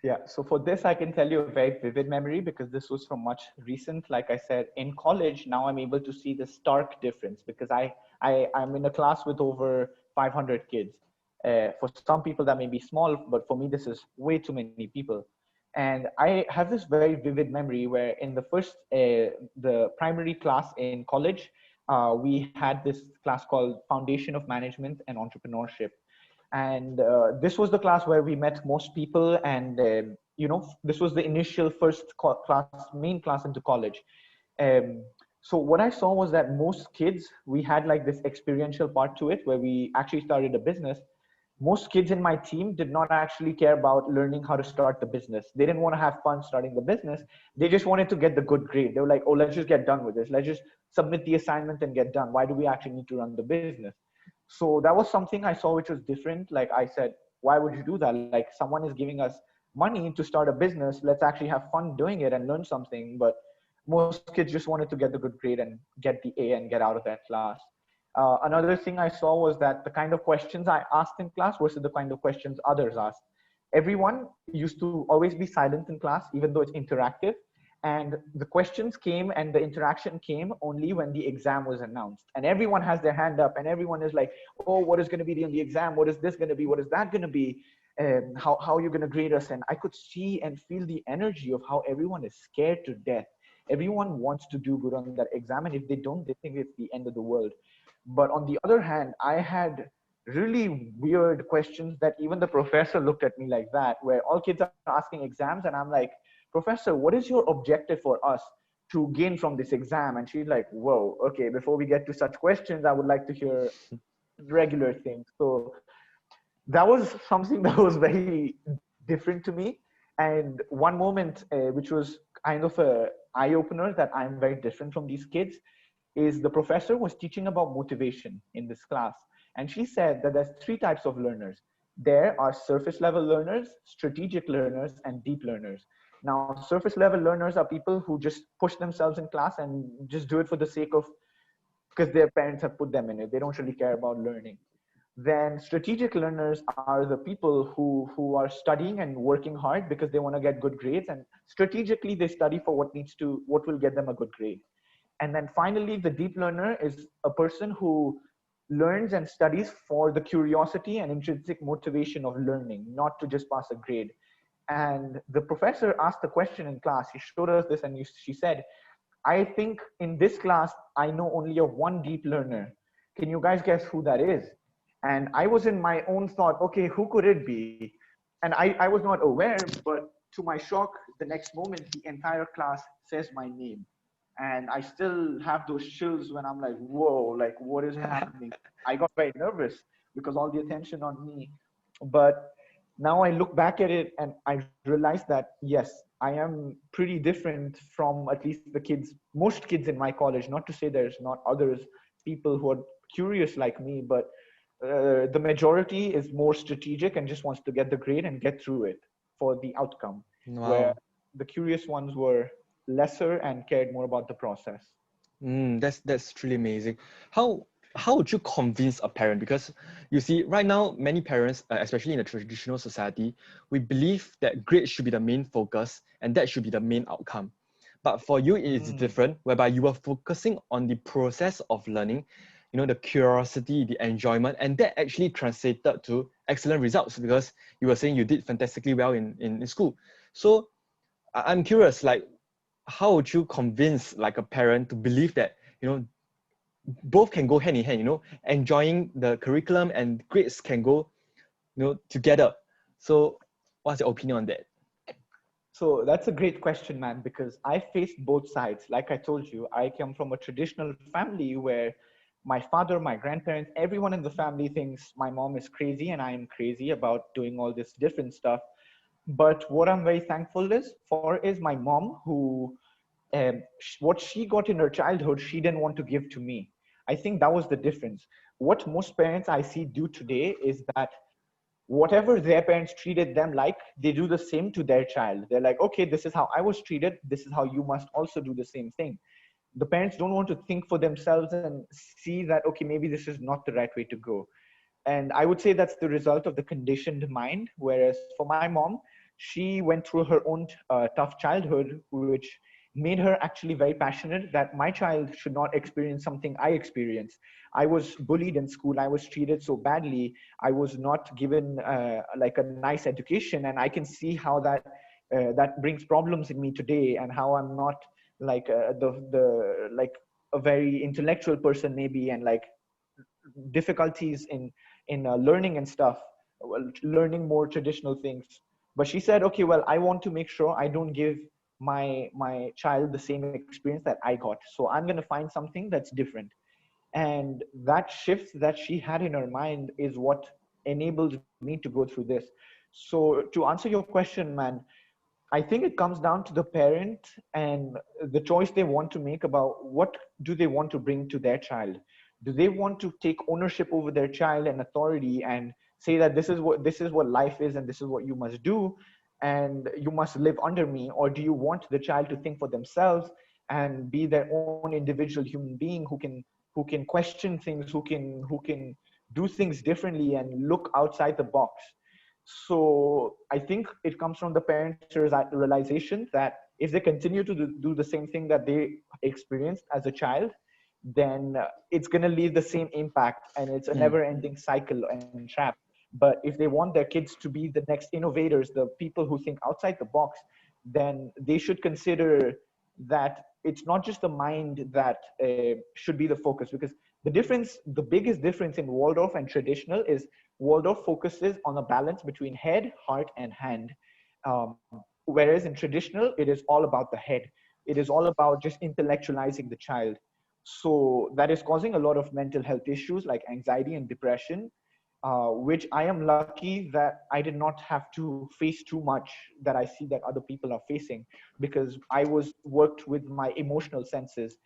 Yeah, so for this, I can tell you a very vivid memory because this was from much recent. Like I said, in college, now I'm able to see the stark difference because I'm in a class with over 500 kids. For some people, that may be small, but for me, this is way too many people. And I have this very vivid memory where in the primary class in college, we had this class called Foundation of Management and Entrepreneurship, and this was the class where we met most people, and this was the initial first class, main class into college. Um, so what I saw was that most kids, we had like this experiential part to it where we actually started a business. Most kids in my team did not actually care about learning how to start the business. They didn't want to have fun starting the business. They just wanted to get the good grade. They were like, oh, let's just get done with this. Let's just submit the assignment and get done. Why do we actually need to run the business? So that was something I saw which was different. Like I said, why would you do that? Like someone is giving us money to start a business. Let's actually have fun doing it and learn something. But most kids just wanted to get the good grade and get the A and get out of that class. Another thing I saw was that the kind of questions I asked in class versus the kind of questions others asked. Everyone used to always be silent in class, even though it's interactive. And the questions came and the interaction came only when the exam was announced. And everyone has their hand up and everyone is like, oh, what is going to be on the exam? What is this going to be? What is that going to be? How are you going to grade us? And I could see and feel the energy of how everyone is scared to death. Everyone wants to do good on that exam. And if they don't, they think it's the end of the world. But on the other hand, I had really weird questions that even the professor looked at me like that, where all kids are asking exams. And I'm like, Professor, what is your objective for us to gain from this exam? And she's like, whoa, okay, before we get to such questions, I would like to hear regular things. So that was something that was very different to me. And one moment, which was kind of a eye opener that I'm very different from these kids, is the professor was teaching about motivation in this class. And she said that there's three types of learners. There are surface level learners, strategic learners, and deep learners. Now, surface level learners are people who just push themselves in class and just do it for the sake of, because their parents have put them in it. They don't really care about learning. Then strategic learners are the people who are studying and working hard because they want to get good grades, and strategically they study for what will get them a good grade. And then finally, the deep learner is a person who learns and studies for the curiosity and intrinsic motivation of learning, not to just pass a grade. And the professor asked a question in class. He showed us this, and she said, I think in this class, I know only of one deep learner. Can you guys guess who that is? And I was in my own thought, okay, who could it be? And I was not aware, but to my shock, the next moment, the entire class says my name. And I still have those chills when I'm like, whoa, like what is happening? I got very nervous because all the attention on me. But now I look back at it and I realize that, yes, I am pretty different from at least the kids, most kids in my college. Not to say there's not others, people who are curious like me, but the majority is more strategic and just wants to get the grade and get through it for the outcome, where Wow. the curious ones were lesser and cared more about the process. That's truly amazing. How would you convince a parent? Because you see, right now, many parents, especially in the traditional society, we believe that grades should be the main focus and that should be the main outcome. But for you, it is Mm, different, whereby you are focusing on the process of learning, the curiosity, the enjoyment, and that actually translated to excellent results because you were saying you did fantastically well in school. So I'm curious, like, how would you convince like a parent to believe that both can go hand in hand, enjoying the curriculum and grades can go together? So what's your opinion on that? so that's a great question, man, because I faced both sides. Like I told you, I come from a traditional family where my father, my grandparents, everyone in the family thinks my mom is crazy and I am crazy about doing all this different stuff. But what I'm very thankful is my mom, who what she got in her childhood, she didn't want to give to me. I think that was the difference. What most parents I see do today is that whatever their parents treated them like, they do the same to their child. They're like, okay, this is how I was treated. This is how you must also do the same thing. The parents don't want to think for themselves and see that, okay, maybe this is not the right way to go. And I would say that's the result of the conditioned mind. Whereas for my mom, she went through her own tough childhood, which made her actually very passionate that my child should not experience something I experienced. I was bullied in school. I was treated so badly. I was not given like a nice education, and I can see how that brings problems in me today, and how I'm not like the like a very intellectual person maybe, and like difficulties in learning and stuff, well, learning more traditional things. But she said, okay, well, I want to make sure I don't give my child the same experience that I got, so I'm going to find something that's different. And that shift that she had in her mind is what enabled me to go through this. So to answer your question, man, I think it comes down to the parent and the choice they want to make about what do they want to bring to their child. Do they want to take ownership over their child and authority and say that this is what life is and this is what you must do and you must live under me, or do you want the child to think for themselves and be their own individual human being who can question things, who can do things differently and look outside the box. So I think it comes from the parents' realization that if they continue to do the same thing that they experienced as a child, then it's going to leave the same impact, and it's a Mm. never ending cycle and trap. But if they want their kids to be the next innovators, the people who think outside the box, then they should consider that it's not just the mind that should be the focus. Because the biggest difference in Waldorf and traditional is Waldorf focuses on a balance between head, heart, and hand. Um, Whereas in traditional, it is all about the head. It is all about just intellectualizing the child. So that is causing a lot of mental health issues like anxiety and depression, which I am lucky that I did not have to face too much that I see that other people are facing, because I was worked with my emotional senses.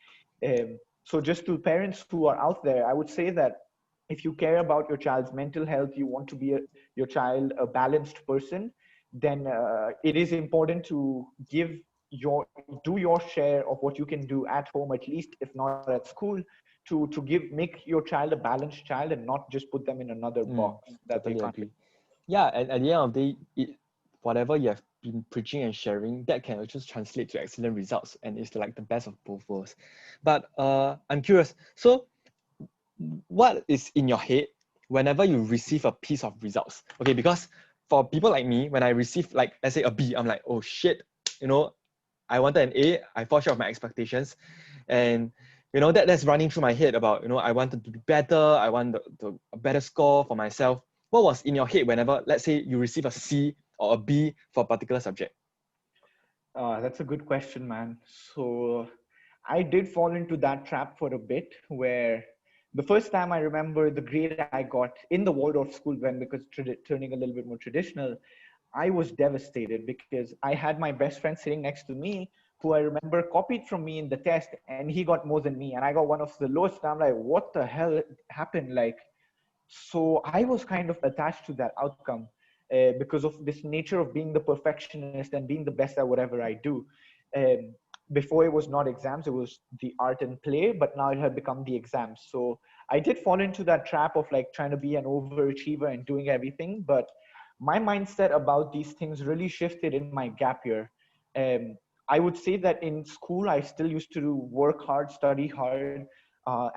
So just to parents who are out there, I would say that if you care about your child's mental health, you want to be your child a balanced person, then it is important to do your share of what you can do at home, at least if not at school, to make your child a balanced child and not just put them in another Mm. box that they Totally can't. agree. Yeah, and at the end of the day, whatever you have been preaching and sharing, that can just translate to excellent results, and it's like the best of both worlds. But I'm curious. So, what is in your head whenever you receive a piece of results? Okay, because for people like me, when I receive like let's say a B, I'm like, oh shit, you know, I wanted an A, I fall short of my expectations, and that's running through my head about I wanted to do better, I want a better score for myself. What was in your head whenever, let's say, you receive a C or a B for a particular subject? That's a good question, man. So I did fall into that trap for a bit, where the first time I remember the grade I got in the Waldorf school, when because turning a little bit more traditional, I was devastated because I had my best friend sitting next to me who I remember copied from me in the test, and he got more than me, and I got one of the lowest. And I'm like, what the hell happened? Like, so I was kind of attached to that outcome because of this nature of being the perfectionist and being the best at whatever I do. Um, Before it was not exams, it was the art and play, but now it had become the exams. So I did fall into that trap of like trying to be an overachiever and doing everything. But my mindset about these things really shifted in my gap year. Um, I would say that in school, I still used to work hard, study hard,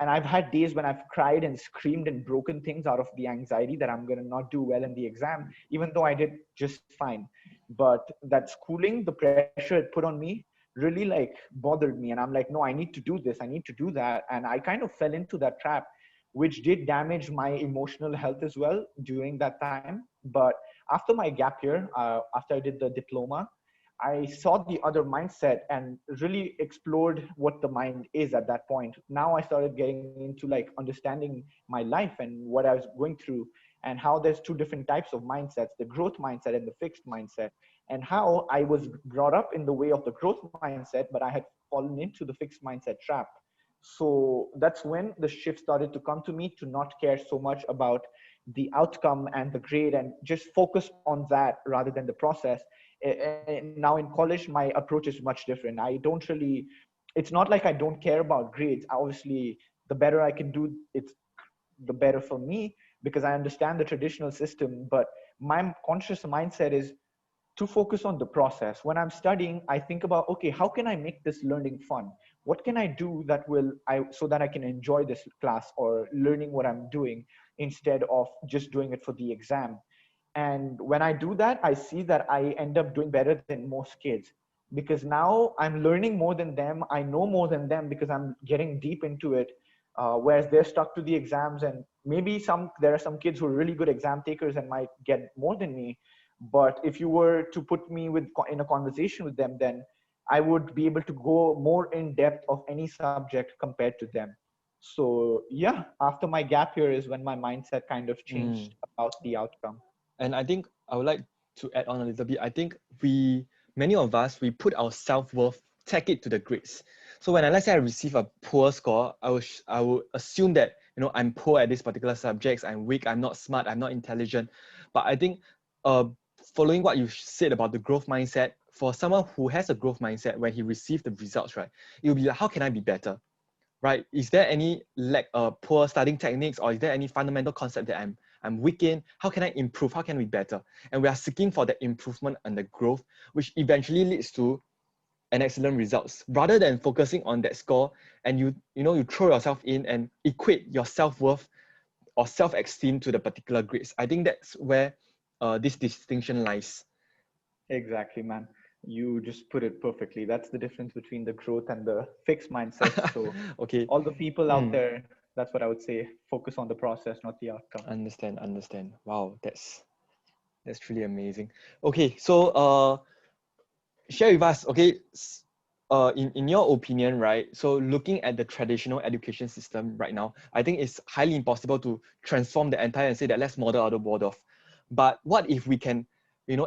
and I've had days when I've cried and screamed and broken things out of the anxiety that I'm going to not do well in the exam, even though I did just fine. But that schooling, the pressure it put on me really like bothered me. And I'm like, no, I need to do this. I need to do that. And I kind of fell into that trap, which did damage my emotional health as well during that time. But after my gap year, after I did the diploma, I saw the other mindset and really explored what the mind is at that point. Now I started getting into like understanding my life and what I was going through, and how there's two different types of mindsets, the growth mindset and the fixed mindset, and how I was brought up in the way of the growth mindset, but I had fallen into the fixed mindset trap. So that's when the shift started to come to me, to not care so much about the outcome and the grade and just focus on that rather than the process. And now in college, my approach is much different. I don't really, it's not like I don't care about grades. Obviously, the better I can do, it's the better for me, because I understand the traditional system. But my conscious mindset is, to focus on the process. When I'm studying, I think about, okay, how can I make this learning fun? What can I do that so that I can enjoy this class or learning what I'm doing instead of just doing it for the exam? And when I do that, I see that I end up doing better than most kids, because now I'm learning more than them. I know more than them because I'm getting deep into it. Whereas they're stuck to the exams, and maybe there are some kids who are really good exam takers and might get more than me. But if you were to put me in a conversation with them, then I would be able to go more in depth of any subject compared to them. So yeah, after my gap year is when my mindset kind of changed about the outcome. And I think I would like to add on a little bit. I think many of us, we put our self-worth, tag it to the grades. So when let's say I receive a poor score, I will assume that, I'm poor at this particular subjects, I'm weak, I'm not smart, I'm not intelligent. But I think following what you said about the growth mindset, for someone who has a growth mindset, when he receives the results, right, it will be like, how can I be better? Right? Is there any poor studying techniques, or is there any fundamental concept that I'm weak in? How can I improve? How can we better? And we are seeking for the improvement and the growth, which eventually leads to an excellent results, rather than focusing on that score and you throw yourself in and equate your self-worth or self-esteem to the particular grades. I think that's where this distinction lies. Exactly, man. You just put it perfectly. That's the difference between the growth and the fixed mindset. So Okay. all the people out there, that's what I would say, focus on the process, not the outcome. Understand. Wow, that's truly amazing. Okay, so share with us, okay, in your opinion, right? So looking at the traditional education system right now, I think it's highly impossible to transform the entire and say that let's model out of Waldorf. But what if we can,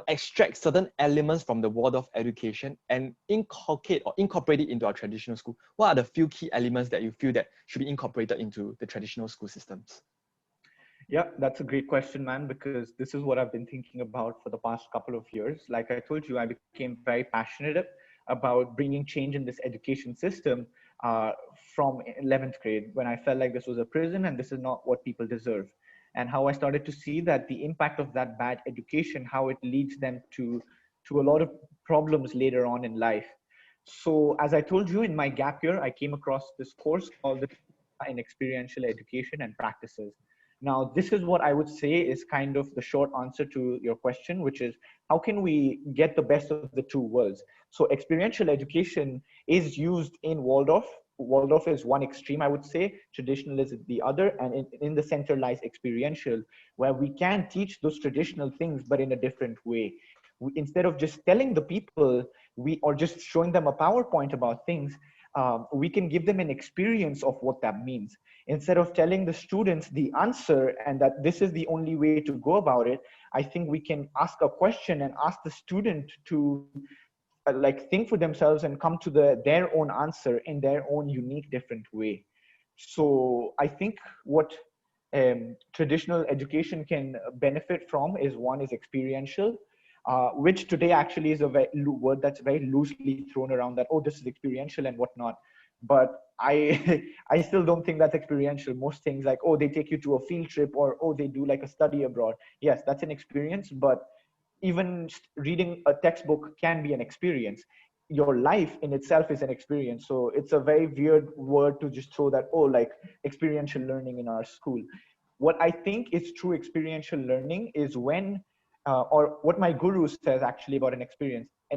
extract certain elements from the Waldorf education and incorporate it into our traditional school? What are the few key elements that you feel that should be incorporated into the traditional school systems? Yeah, that's a great question, man, because this is what I've been thinking about for the past couple of years. Like I told you, I became very passionate about bringing change in this education system from 11th grade, when I felt like this was a prison and this is not what people deserve. And how I started to see that the impact of that bad education, how it leads them to a lot of problems later on in life. So as I told you, in my gap year, I came across this course called in experiential education and practices. Now, this is what I would say is kind of the short answer to your question, which is how can we get the best of the two worlds? So experiential education is used in Waldorf. Waldorf is one extreme, I would say. Traditional is the other. And in the center lies experiential, where we can teach those traditional things, but in a different way. Instead of just telling the people, or just showing them a PowerPoint about things, we can give them an experience of what that means. Instead of telling the students the answer and that this is the only way to go about it, I think we can ask a question and ask the student to think for themselves and come to their own answer in their own unique, different way. So I think what traditional education can benefit from is, one is experiential, which today actually is a word that's very loosely thrown around, that, oh, this is experiential and whatnot. But I I still don't think that's experiential. Most things like, oh, they take you to a field trip, or oh, they do like a study abroad. Yes, that's an experience, but even reading a textbook can be an experience. Your life in itself is an experience. So it's a very weird word to just throw that, oh, like experiential learning in our school. What I think is true experiential learning is when, or what my guru says actually about an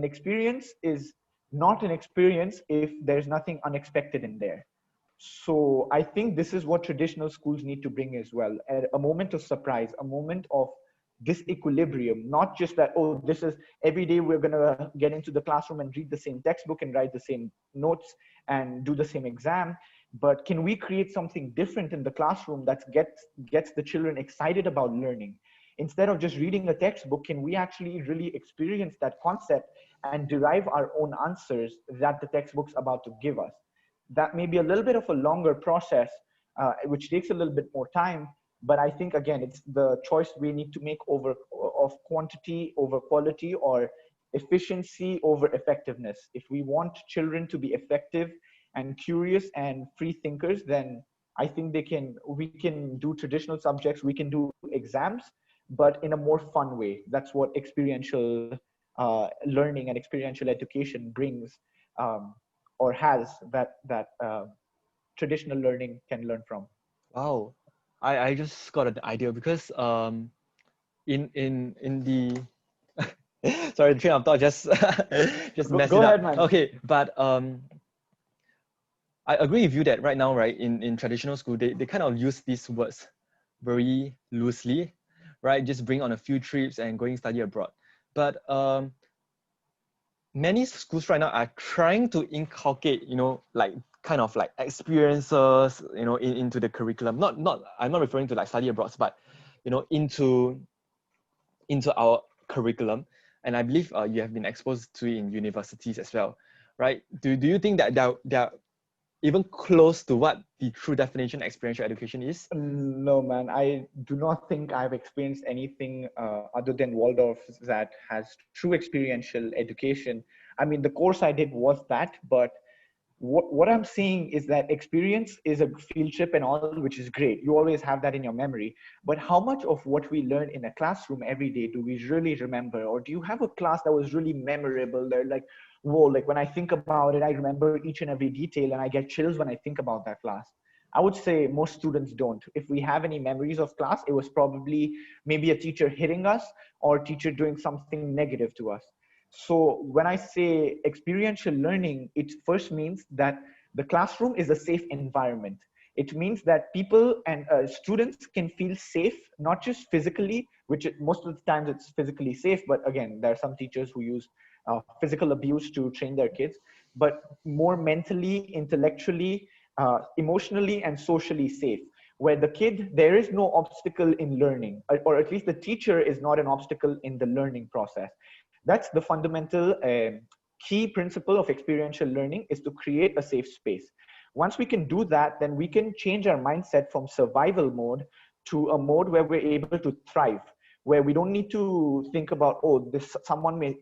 experience is not an experience if there's nothing unexpected in there. So I think this is what traditional schools need to bring as well. A moment of surprise, a moment of this equilibrium, not just that, oh, this is every day we're going to get into the classroom and read the same textbook and write the same notes and do the same exam. But can we create something different in the classroom that gets the children excited about learning? Instead of just reading a textbook, can we actually really experience that concept and derive our own answers that the textbook's about to give us? That may be a little bit of a longer process, which takes a little bit more time. But I think, again, it's the choice we need to make of quantity over quality, or efficiency over effectiveness. If we want children to be effective and curious and free thinkers, then I think we can do traditional subjects, we can do exams, but in a more fun way. That's what experiential learning and experiential education brings or has that traditional learning can learn from? Wow, I just got an idea because in the sorry, the train of thought just just mess Go it up. ahead, man. Okay, but I agree with you that right now, right, in traditional school, they kind of use these words very loosely, right? Just bring on a few trips and going study abroad. But many schools right now are trying to inculcate, like kind of like experiences, into the curriculum. I'm not referring to like study abroad, but into our curriculum. And I believe you have been exposed to it in universities as well, right? Do you think that they're even close to what the true definition of experiential education is? No, man. I do not think I've experienced anything other than Waldorf that has true experiential education. I mean, the course I did was that, but what I'm seeing is that experience is a field trip and all, which is great. You always have that in your memory. But how much of what we learn in a classroom every day do we really remember? Or do you have a class that was really memorable? They're like, whoa, like when I think about it, I remember each and every detail and I get chills when I think about that class. I would say most students don't. If we have any memories of class, it was probably maybe a teacher hitting us or teacher doing something negative to us. So when I say experiential learning, it first means that the classroom is a safe environment. It means that people and students can feel safe, not just physically, most of the times it's physically safe, but again, there are some teachers who use physical abuse to train their kids, but more mentally, intellectually, emotionally, and socially safe, where the kid, there is no obstacle in learning, or at least the teacher is not an obstacle in the learning process. That's the fundamental key principle of experiential learning, is to create a safe space. Once we can do that, then we can change our mindset from survival mode to a mode where we're able to thrive, where we don't need to think about, oh, this someone may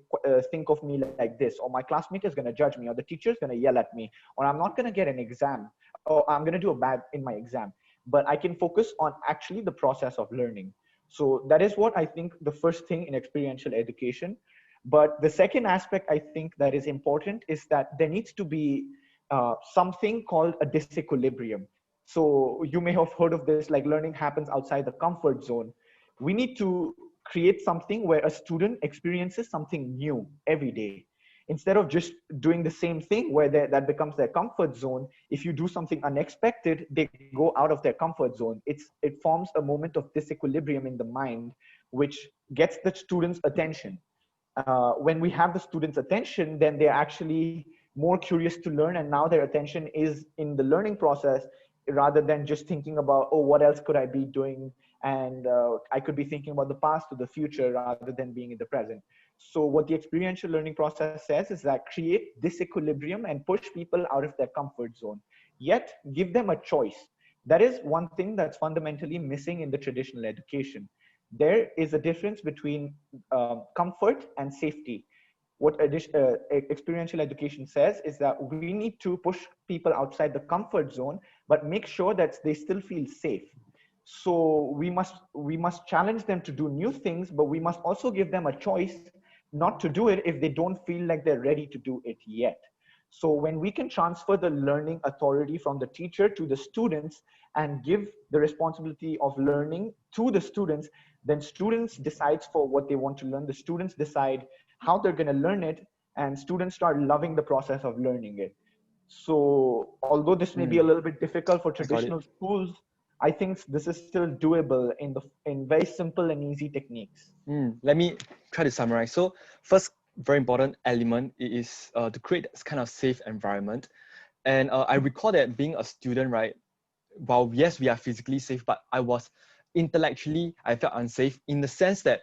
think of me like this, or my classmate is going to judge me, or the teacher is going to yell at me, or I'm not going to get an exam, or I'm going to do a bad in my exam. But I can focus on actually the process of learning. So that is what I think the first thing in experiential education. But the second aspect I think that is important is that there needs to be something called a disequilibrium. So you may have heard of this, like learning happens outside the comfort zone. We need to create something where a student experiences something new every day. Instead of just doing the same thing where that becomes their comfort zone, if you do something unexpected, they go out of their comfort zone. It forms a moment of disequilibrium in the mind, which gets the student's attention. When we have the students' attention, then they're actually more curious to learn, and now their attention is in the learning process rather than just thinking about, oh, what else could I be doing? And I could be thinking about the past to the future rather than being in the present. So what the experiential learning process says is that create disequilibrium and push people out of their comfort zone, yet give them a choice. That is one thing that's fundamentally missing in the traditional education. There is a difference between comfort and safety. What experiential education says is that we need to push people outside the comfort zone, but make sure that they still feel safe. So we must challenge them to do new things, but we must also give them a choice not to do it if they don't feel like they're ready to do it yet. So when we can transfer the learning authority from the teacher to the students and give the responsibility of learning to the students, then students decides for what they want to learn. The students decide how they're going to learn it, and students start loving the process of learning it. So although this may be a little bit difficult for I got it. traditional schools, I think this is still doable in very simple and easy techniques. Let me try to summarize. So first, very important element is to create this kind of safe environment. And I recall that being a student, right, while yes, we are physically safe, but I felt unsafe in the sense that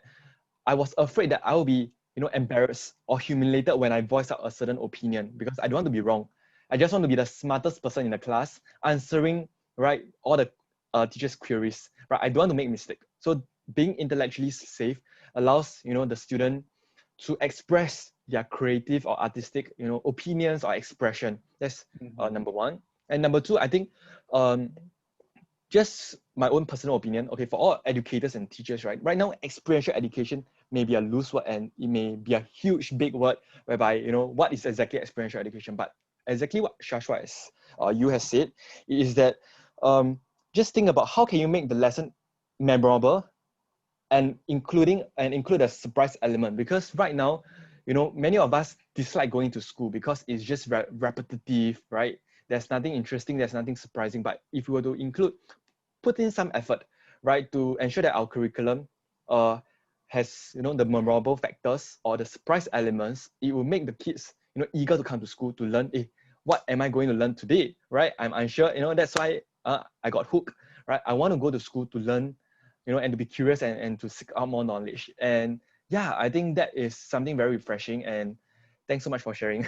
I was afraid that I will be, embarrassed or humiliated when I voice out a certain opinion because I don't want to be wrong. I just want to be the smartest person in the class, answering, right, all the teachers' queries, right? I don't want to make mistake. So being intellectually safe allows, the student to express their creative or artistic, opinions or expression. That's number one. And number two, I think just my own personal opinion, okay, for all educators and teachers, right? Right now, experiential education may be a loose word and it may be a huge big word whereby, what is exactly experiential education? But exactly what Shashwat you has said is that just think about how can you make the lesson memorable and include a surprise element, because right now, many of us dislike going to school because it's just repetitive, right? There's nothing interesting, there's nothing surprising. But if we were to put in some effort, right, to ensure that our curriculum has the memorable factors or the surprise elements, it will make the kids eager to come to school to learn. What am I going to learn today, right? I'm unsure. That's why I got hooked, right? I want to go to school to learn, and to be curious and to seek out more knowledge. And yeah, I think that is something very refreshing. And thanks so much for sharing.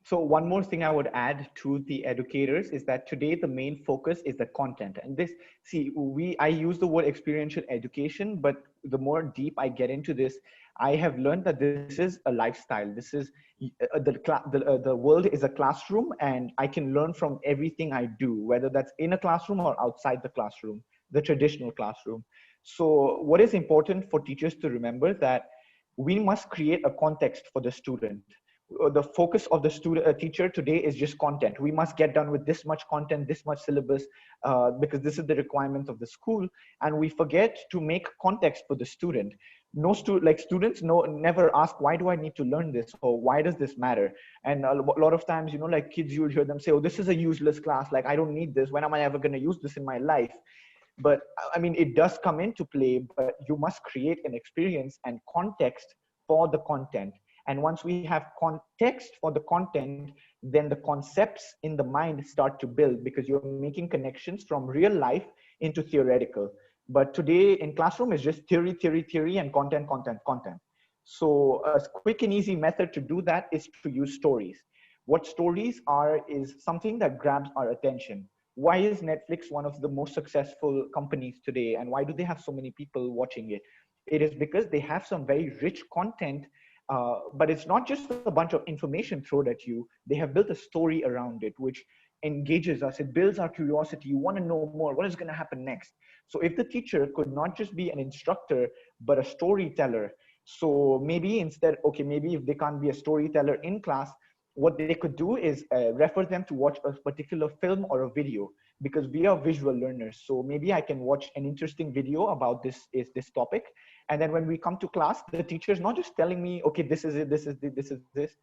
So one more thing I would add to the educators is that today the main focus is the content. And this, see, I use the word experiential education, but the more deep I get into this, I have learned that this is a lifestyle. This is the world is a classroom, and I can learn from everything I do, whether that's in a classroom or outside the classroom, the traditional classroom. So what is important for teachers to remember that we must create a context for the student. The focus of the teacher today is just content. We must get done with this much content, this much syllabus, because this is the requirement of the school, and we forget to make context for the student. No students never ask, why do I need to learn this, or why does this matter? And a lot of times, like kids, you'll hear them say, oh, this is a useless class, like I don't need this, when am I ever going to use this in my life? But I mean, it does come into play, but you must create an experience and context for the content. And once we have context for the content, then the concepts in the mind start to build, because you're making connections from real life into theoretical. But today in classroom is just theory, and content. So a quick and easy method to do that is to use stories. What stories are is something that grabs our attention. Why is Netflix one of the most successful companies today, and why do they have so many people watching it? It is because they have some very rich content, but it's not just a bunch of information thrown at you. They have built a story around it, which engages us. It builds our curiosity. You want to know more. What is going to happen next? So if the teacher could not just be an instructor, but a storyteller, so maybe instead, okay, maybe if they can't be a storyteller in class, what they could do is refer them to watch a particular film or a video, because we are visual learners. So maybe I can watch an interesting video about this topic, and then when we come to class, the teacher is not just telling me, okay, this is it, this is this,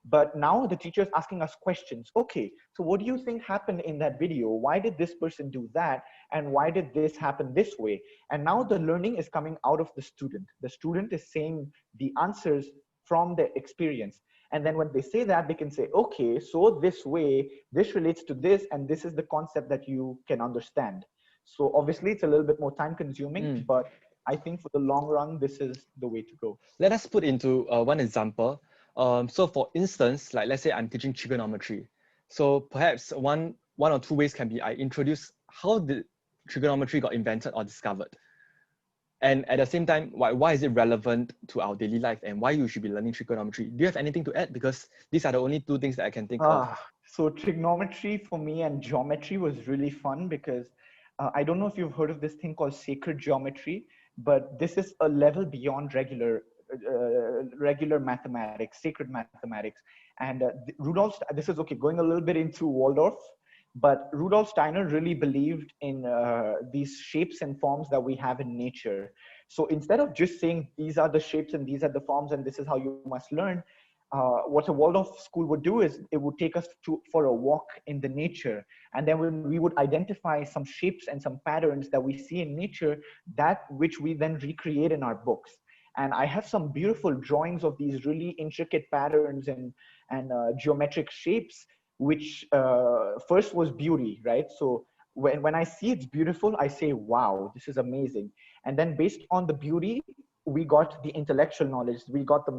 but now the teacher is asking us questions. Okay, so what do you think happened in that video? Why did this person do that? And why did this happen this way? And now the learning is coming out of the student. The student is saying the answers from their experience. And then when they say that, they can say, okay, so this way, this relates to this, and this is the concept that you can understand. So obviously it's a little bit more time consuming, but I think for the long run, this is the way to go. Let us put into one example. So for instance, like let's say I'm teaching trigonometry. So perhaps one or two ways can be I introduce how the trigonometry got invented or discovered. And at the same time, why is it relevant to our daily life, and why you should be learning trigonometry? Do you have anything to add? Because these are the only two things that I can think of. So trigonometry for me and geometry was really fun, because I don't know if you've heard of this thing called sacred geometry, but this is a level beyond regular mathematics, sacred mathematics. And this is okay, going a little bit into Waldorf, but Rudolf Steiner really believed in these shapes and forms that we have in nature. So instead of just saying these are the shapes and these are the forms and this is how you must learn, what a Waldorf school would do is it would take us for a walk in the nature. And then we would identify some shapes and some patterns that we see in nature, that which we then recreate in our books. And I have some beautiful drawings of these really intricate patterns and geometric shapes, which first was beauty, right? So when I see it's beautiful, I say, wow, this is amazing. And then based on the beauty, we got the intellectual knowledge, we got the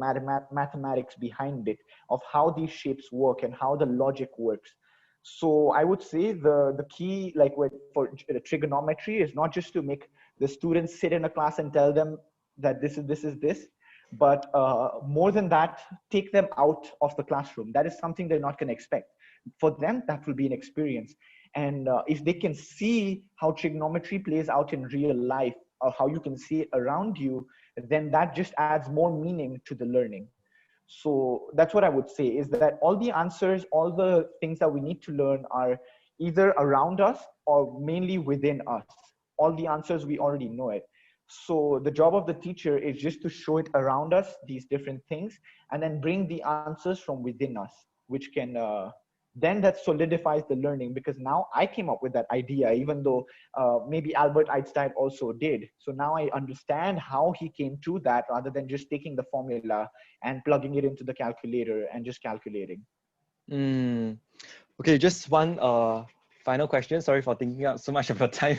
mathematics behind it, of how these shapes work and how the logic works. So I would say the key, like for trigonometry, is not just to make the students sit in a class and tell them that this is this, but more than that, take them out of the classroom. That is something they're not going to expect. For them, that will be an experience. And if they can see how trigonometry plays out in real life, or how you can see it around you, then that just adds more meaning to the learning. So that's what I would say, is that all the answers, all the things that we need to learn are either around us or mainly within us. All the answers, we already know it. So the job of the teacher is just to show it around us, these different things, and then bring the answers from within us, which can then that solidifies the learning, because now I came up with that idea, even though maybe Albert Einstein also did. So now I understand how he came to that, rather than just taking the formula and plugging it into the calculator and just calculating. Mm. Okay, just one final question. Sorry for taking up so much of your time.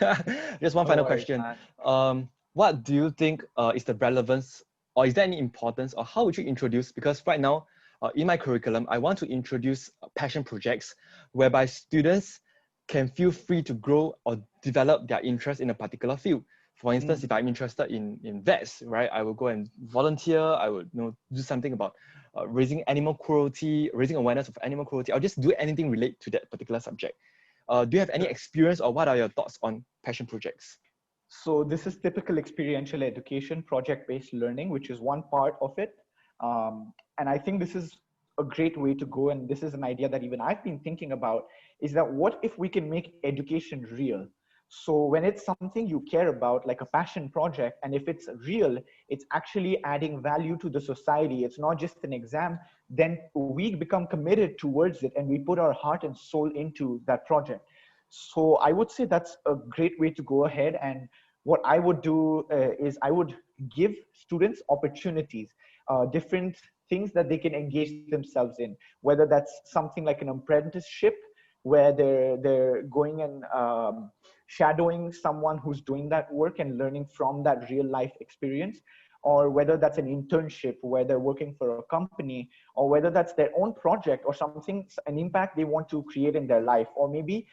Just one No final worries, question. man. What do you think is the relevance, or is there any importance, or how would you introduce? Because right now, in my curriculum, I want to introduce passion projects whereby students can feel free to grow or develop their interest in a particular field. For instance, if I'm interested in vets, right, I will go and volunteer. I would do something about raising animal cruelty, raising awareness of animal cruelty. I'll just do anything related to that particular subject. Do you have any experience, or what are your thoughts on passion projects? So this is typical experiential education, project-based learning, which is one part of it. And I think this is a great way to go. And this is an idea that even I've been thinking about, is that what if we can make education real? So when it's something you care about, like a passion project, and if it's real, it's actually adding value to the society. It's not just an exam. Then we become committed towards it, and we put our heart and soul into that project. So I would say that's a great way to go ahead. And what I would do is I would give students opportunities, different things that they can engage themselves in, whether that's something like an apprenticeship, where they're going and shadowing someone who's doing that work and learning from that real life experience, or whether that's an internship where they're working for a company, or whether that's their own project or something, an impact they want to create in their life, or maybe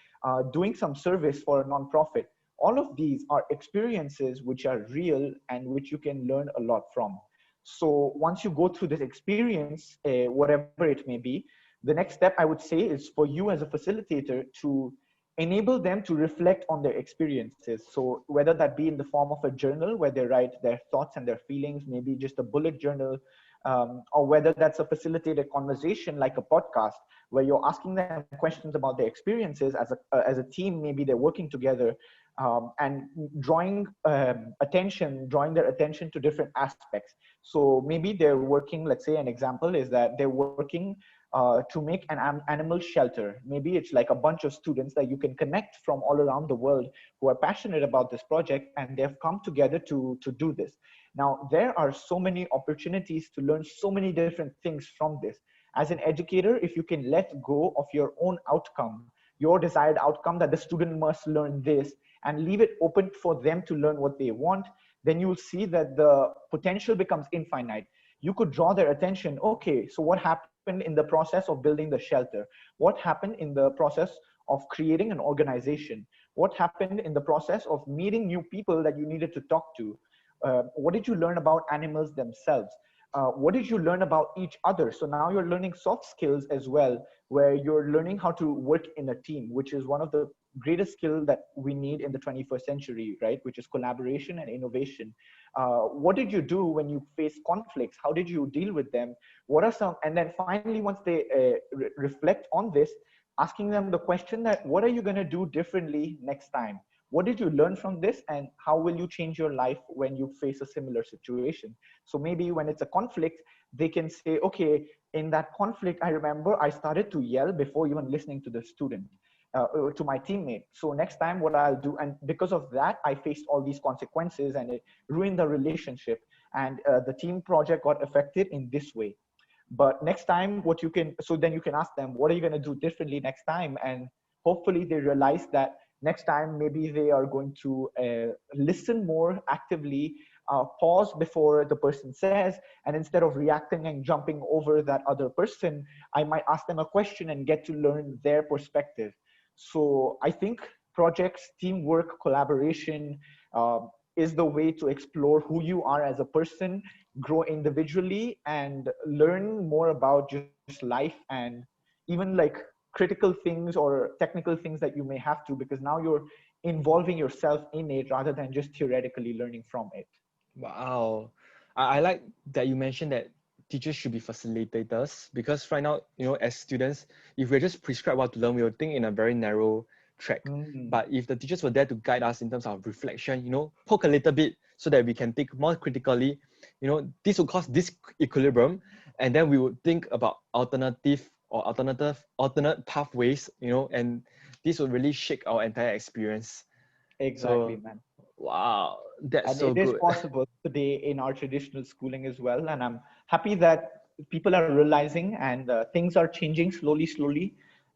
doing some service for a nonprofit. All of these are experiences which are real and which you can learn a lot from. So once you go through this experience, whatever it may be, the next step I would say is for you as a facilitator to enable them to reflect on their experiences. So whether that be in the form of a journal where they write their thoughts and their feelings, maybe just a bullet journal, or whether that's a facilitated conversation like a podcast, where you're asking them questions about their experiences as a team. Maybe they're working together, and drawing their attention to different aspects. So maybe they're working, let's say an example is that they're working to make an animal shelter. Maybe it's like a bunch of students that you can connect from all around the world who are passionate about this project, and they've come together to do this. Now, there are so many opportunities to learn so many different things from this. As an educator, if you can let go of your own outcome, your desired outcome, that the student must learn this, and leave it open for them to learn what they want, then you'll see that the potential becomes infinite. You could draw their attention. Okay, so what happened in the process of building the shelter? What happened in the process of creating an organization? What happened in the process of meeting new people that you needed to talk to? What did you learn about animals themselves? What did you learn about each other? So now you're learning soft skills as well, where you're learning how to work in a team, which is one of the greatest skill that we need in the 21st century, right? Which is collaboration and innovation. What did you do when you face conflicts? How did you deal with them? What are some, and then finally, once they reflect on this, asking them the question that, what are you going to do differently next time? What did you learn from this, and how will you change your life when you face a similar situation? So maybe when it's a conflict, they can say, okay, in that conflict, I remember I started to yell before even listening to the student, to my teammate. So next time what I'll do, and because of that, I faced all these consequences and it ruined the relationship, and the team project got affected in this way. But next time, what you can, so then you can ask them, what are you going to do differently next time? And hopefully they realize that next time maybe they are going to listen more actively, pause before the person says, and instead of reacting and jumping over that other person, I might ask them a question and get to learn their perspective. So I think projects, teamwork, collaboration is the way to explore who you are as a person, grow individually, and learn more about just life, and even like critical things or technical things that you may have to, because now you're involving yourself in it rather than just theoretically learning from it. Wow. I like that you mentioned that teachers should be facilitators, because right now, as students, if we're just prescribed what to learn, we'll think in a very narrow track. Mm. But if the teachers were there to guide us in terms of reflection, poke a little bit so that we can think more critically, this will cause this equilibrium, and then we would think about alternate pathways, and this will really shake our entire experience. Exactly, So, man. wow, that's And so it is good. possible today in our traditional schooling as well. And I'm happy that people are realizing and things are changing slowly.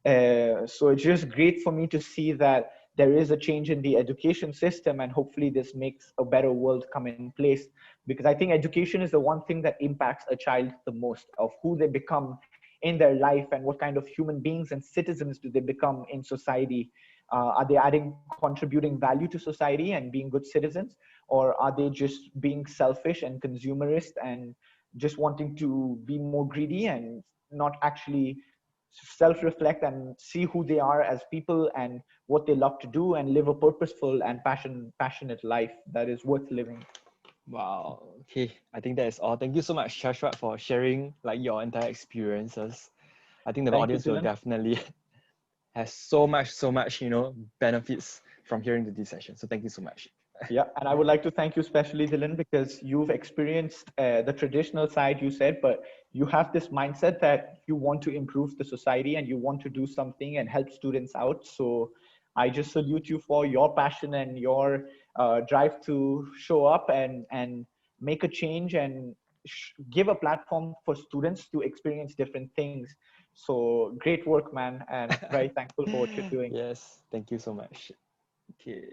So it's just great for me to see that there is a change in the education system, and hopefully this makes a better world come in place. Because I think education is the one thing that impacts a child the most, of who they become in their life and what kind of human beings and citizens do they become in society. Are they contributing value to society and being good citizens, or are they just being selfish and consumerist and just wanting to be more greedy and not actually self-reflect and see who they are as people and what they love to do and live a purposeful and passionate life that is worth living. Wow. Okay. I think that is all. Thank you so much, Shashwat, for sharing like your entire experiences. I think the Thank you, audience will Dylan. definitely have so much, benefits from hearing this session. So thank you so much. Yeah, and I would like to thank you especially, Dylan, because you've experienced the traditional side, you said, but you have this mindset that you want to improve the society and you want to do something and help students out. So I just salute you for your passion and your drive to show up and make a change and give a platform for students to experience different things. So great work, man, and very thankful for what you're doing. Yes. Thank you so much. Okay.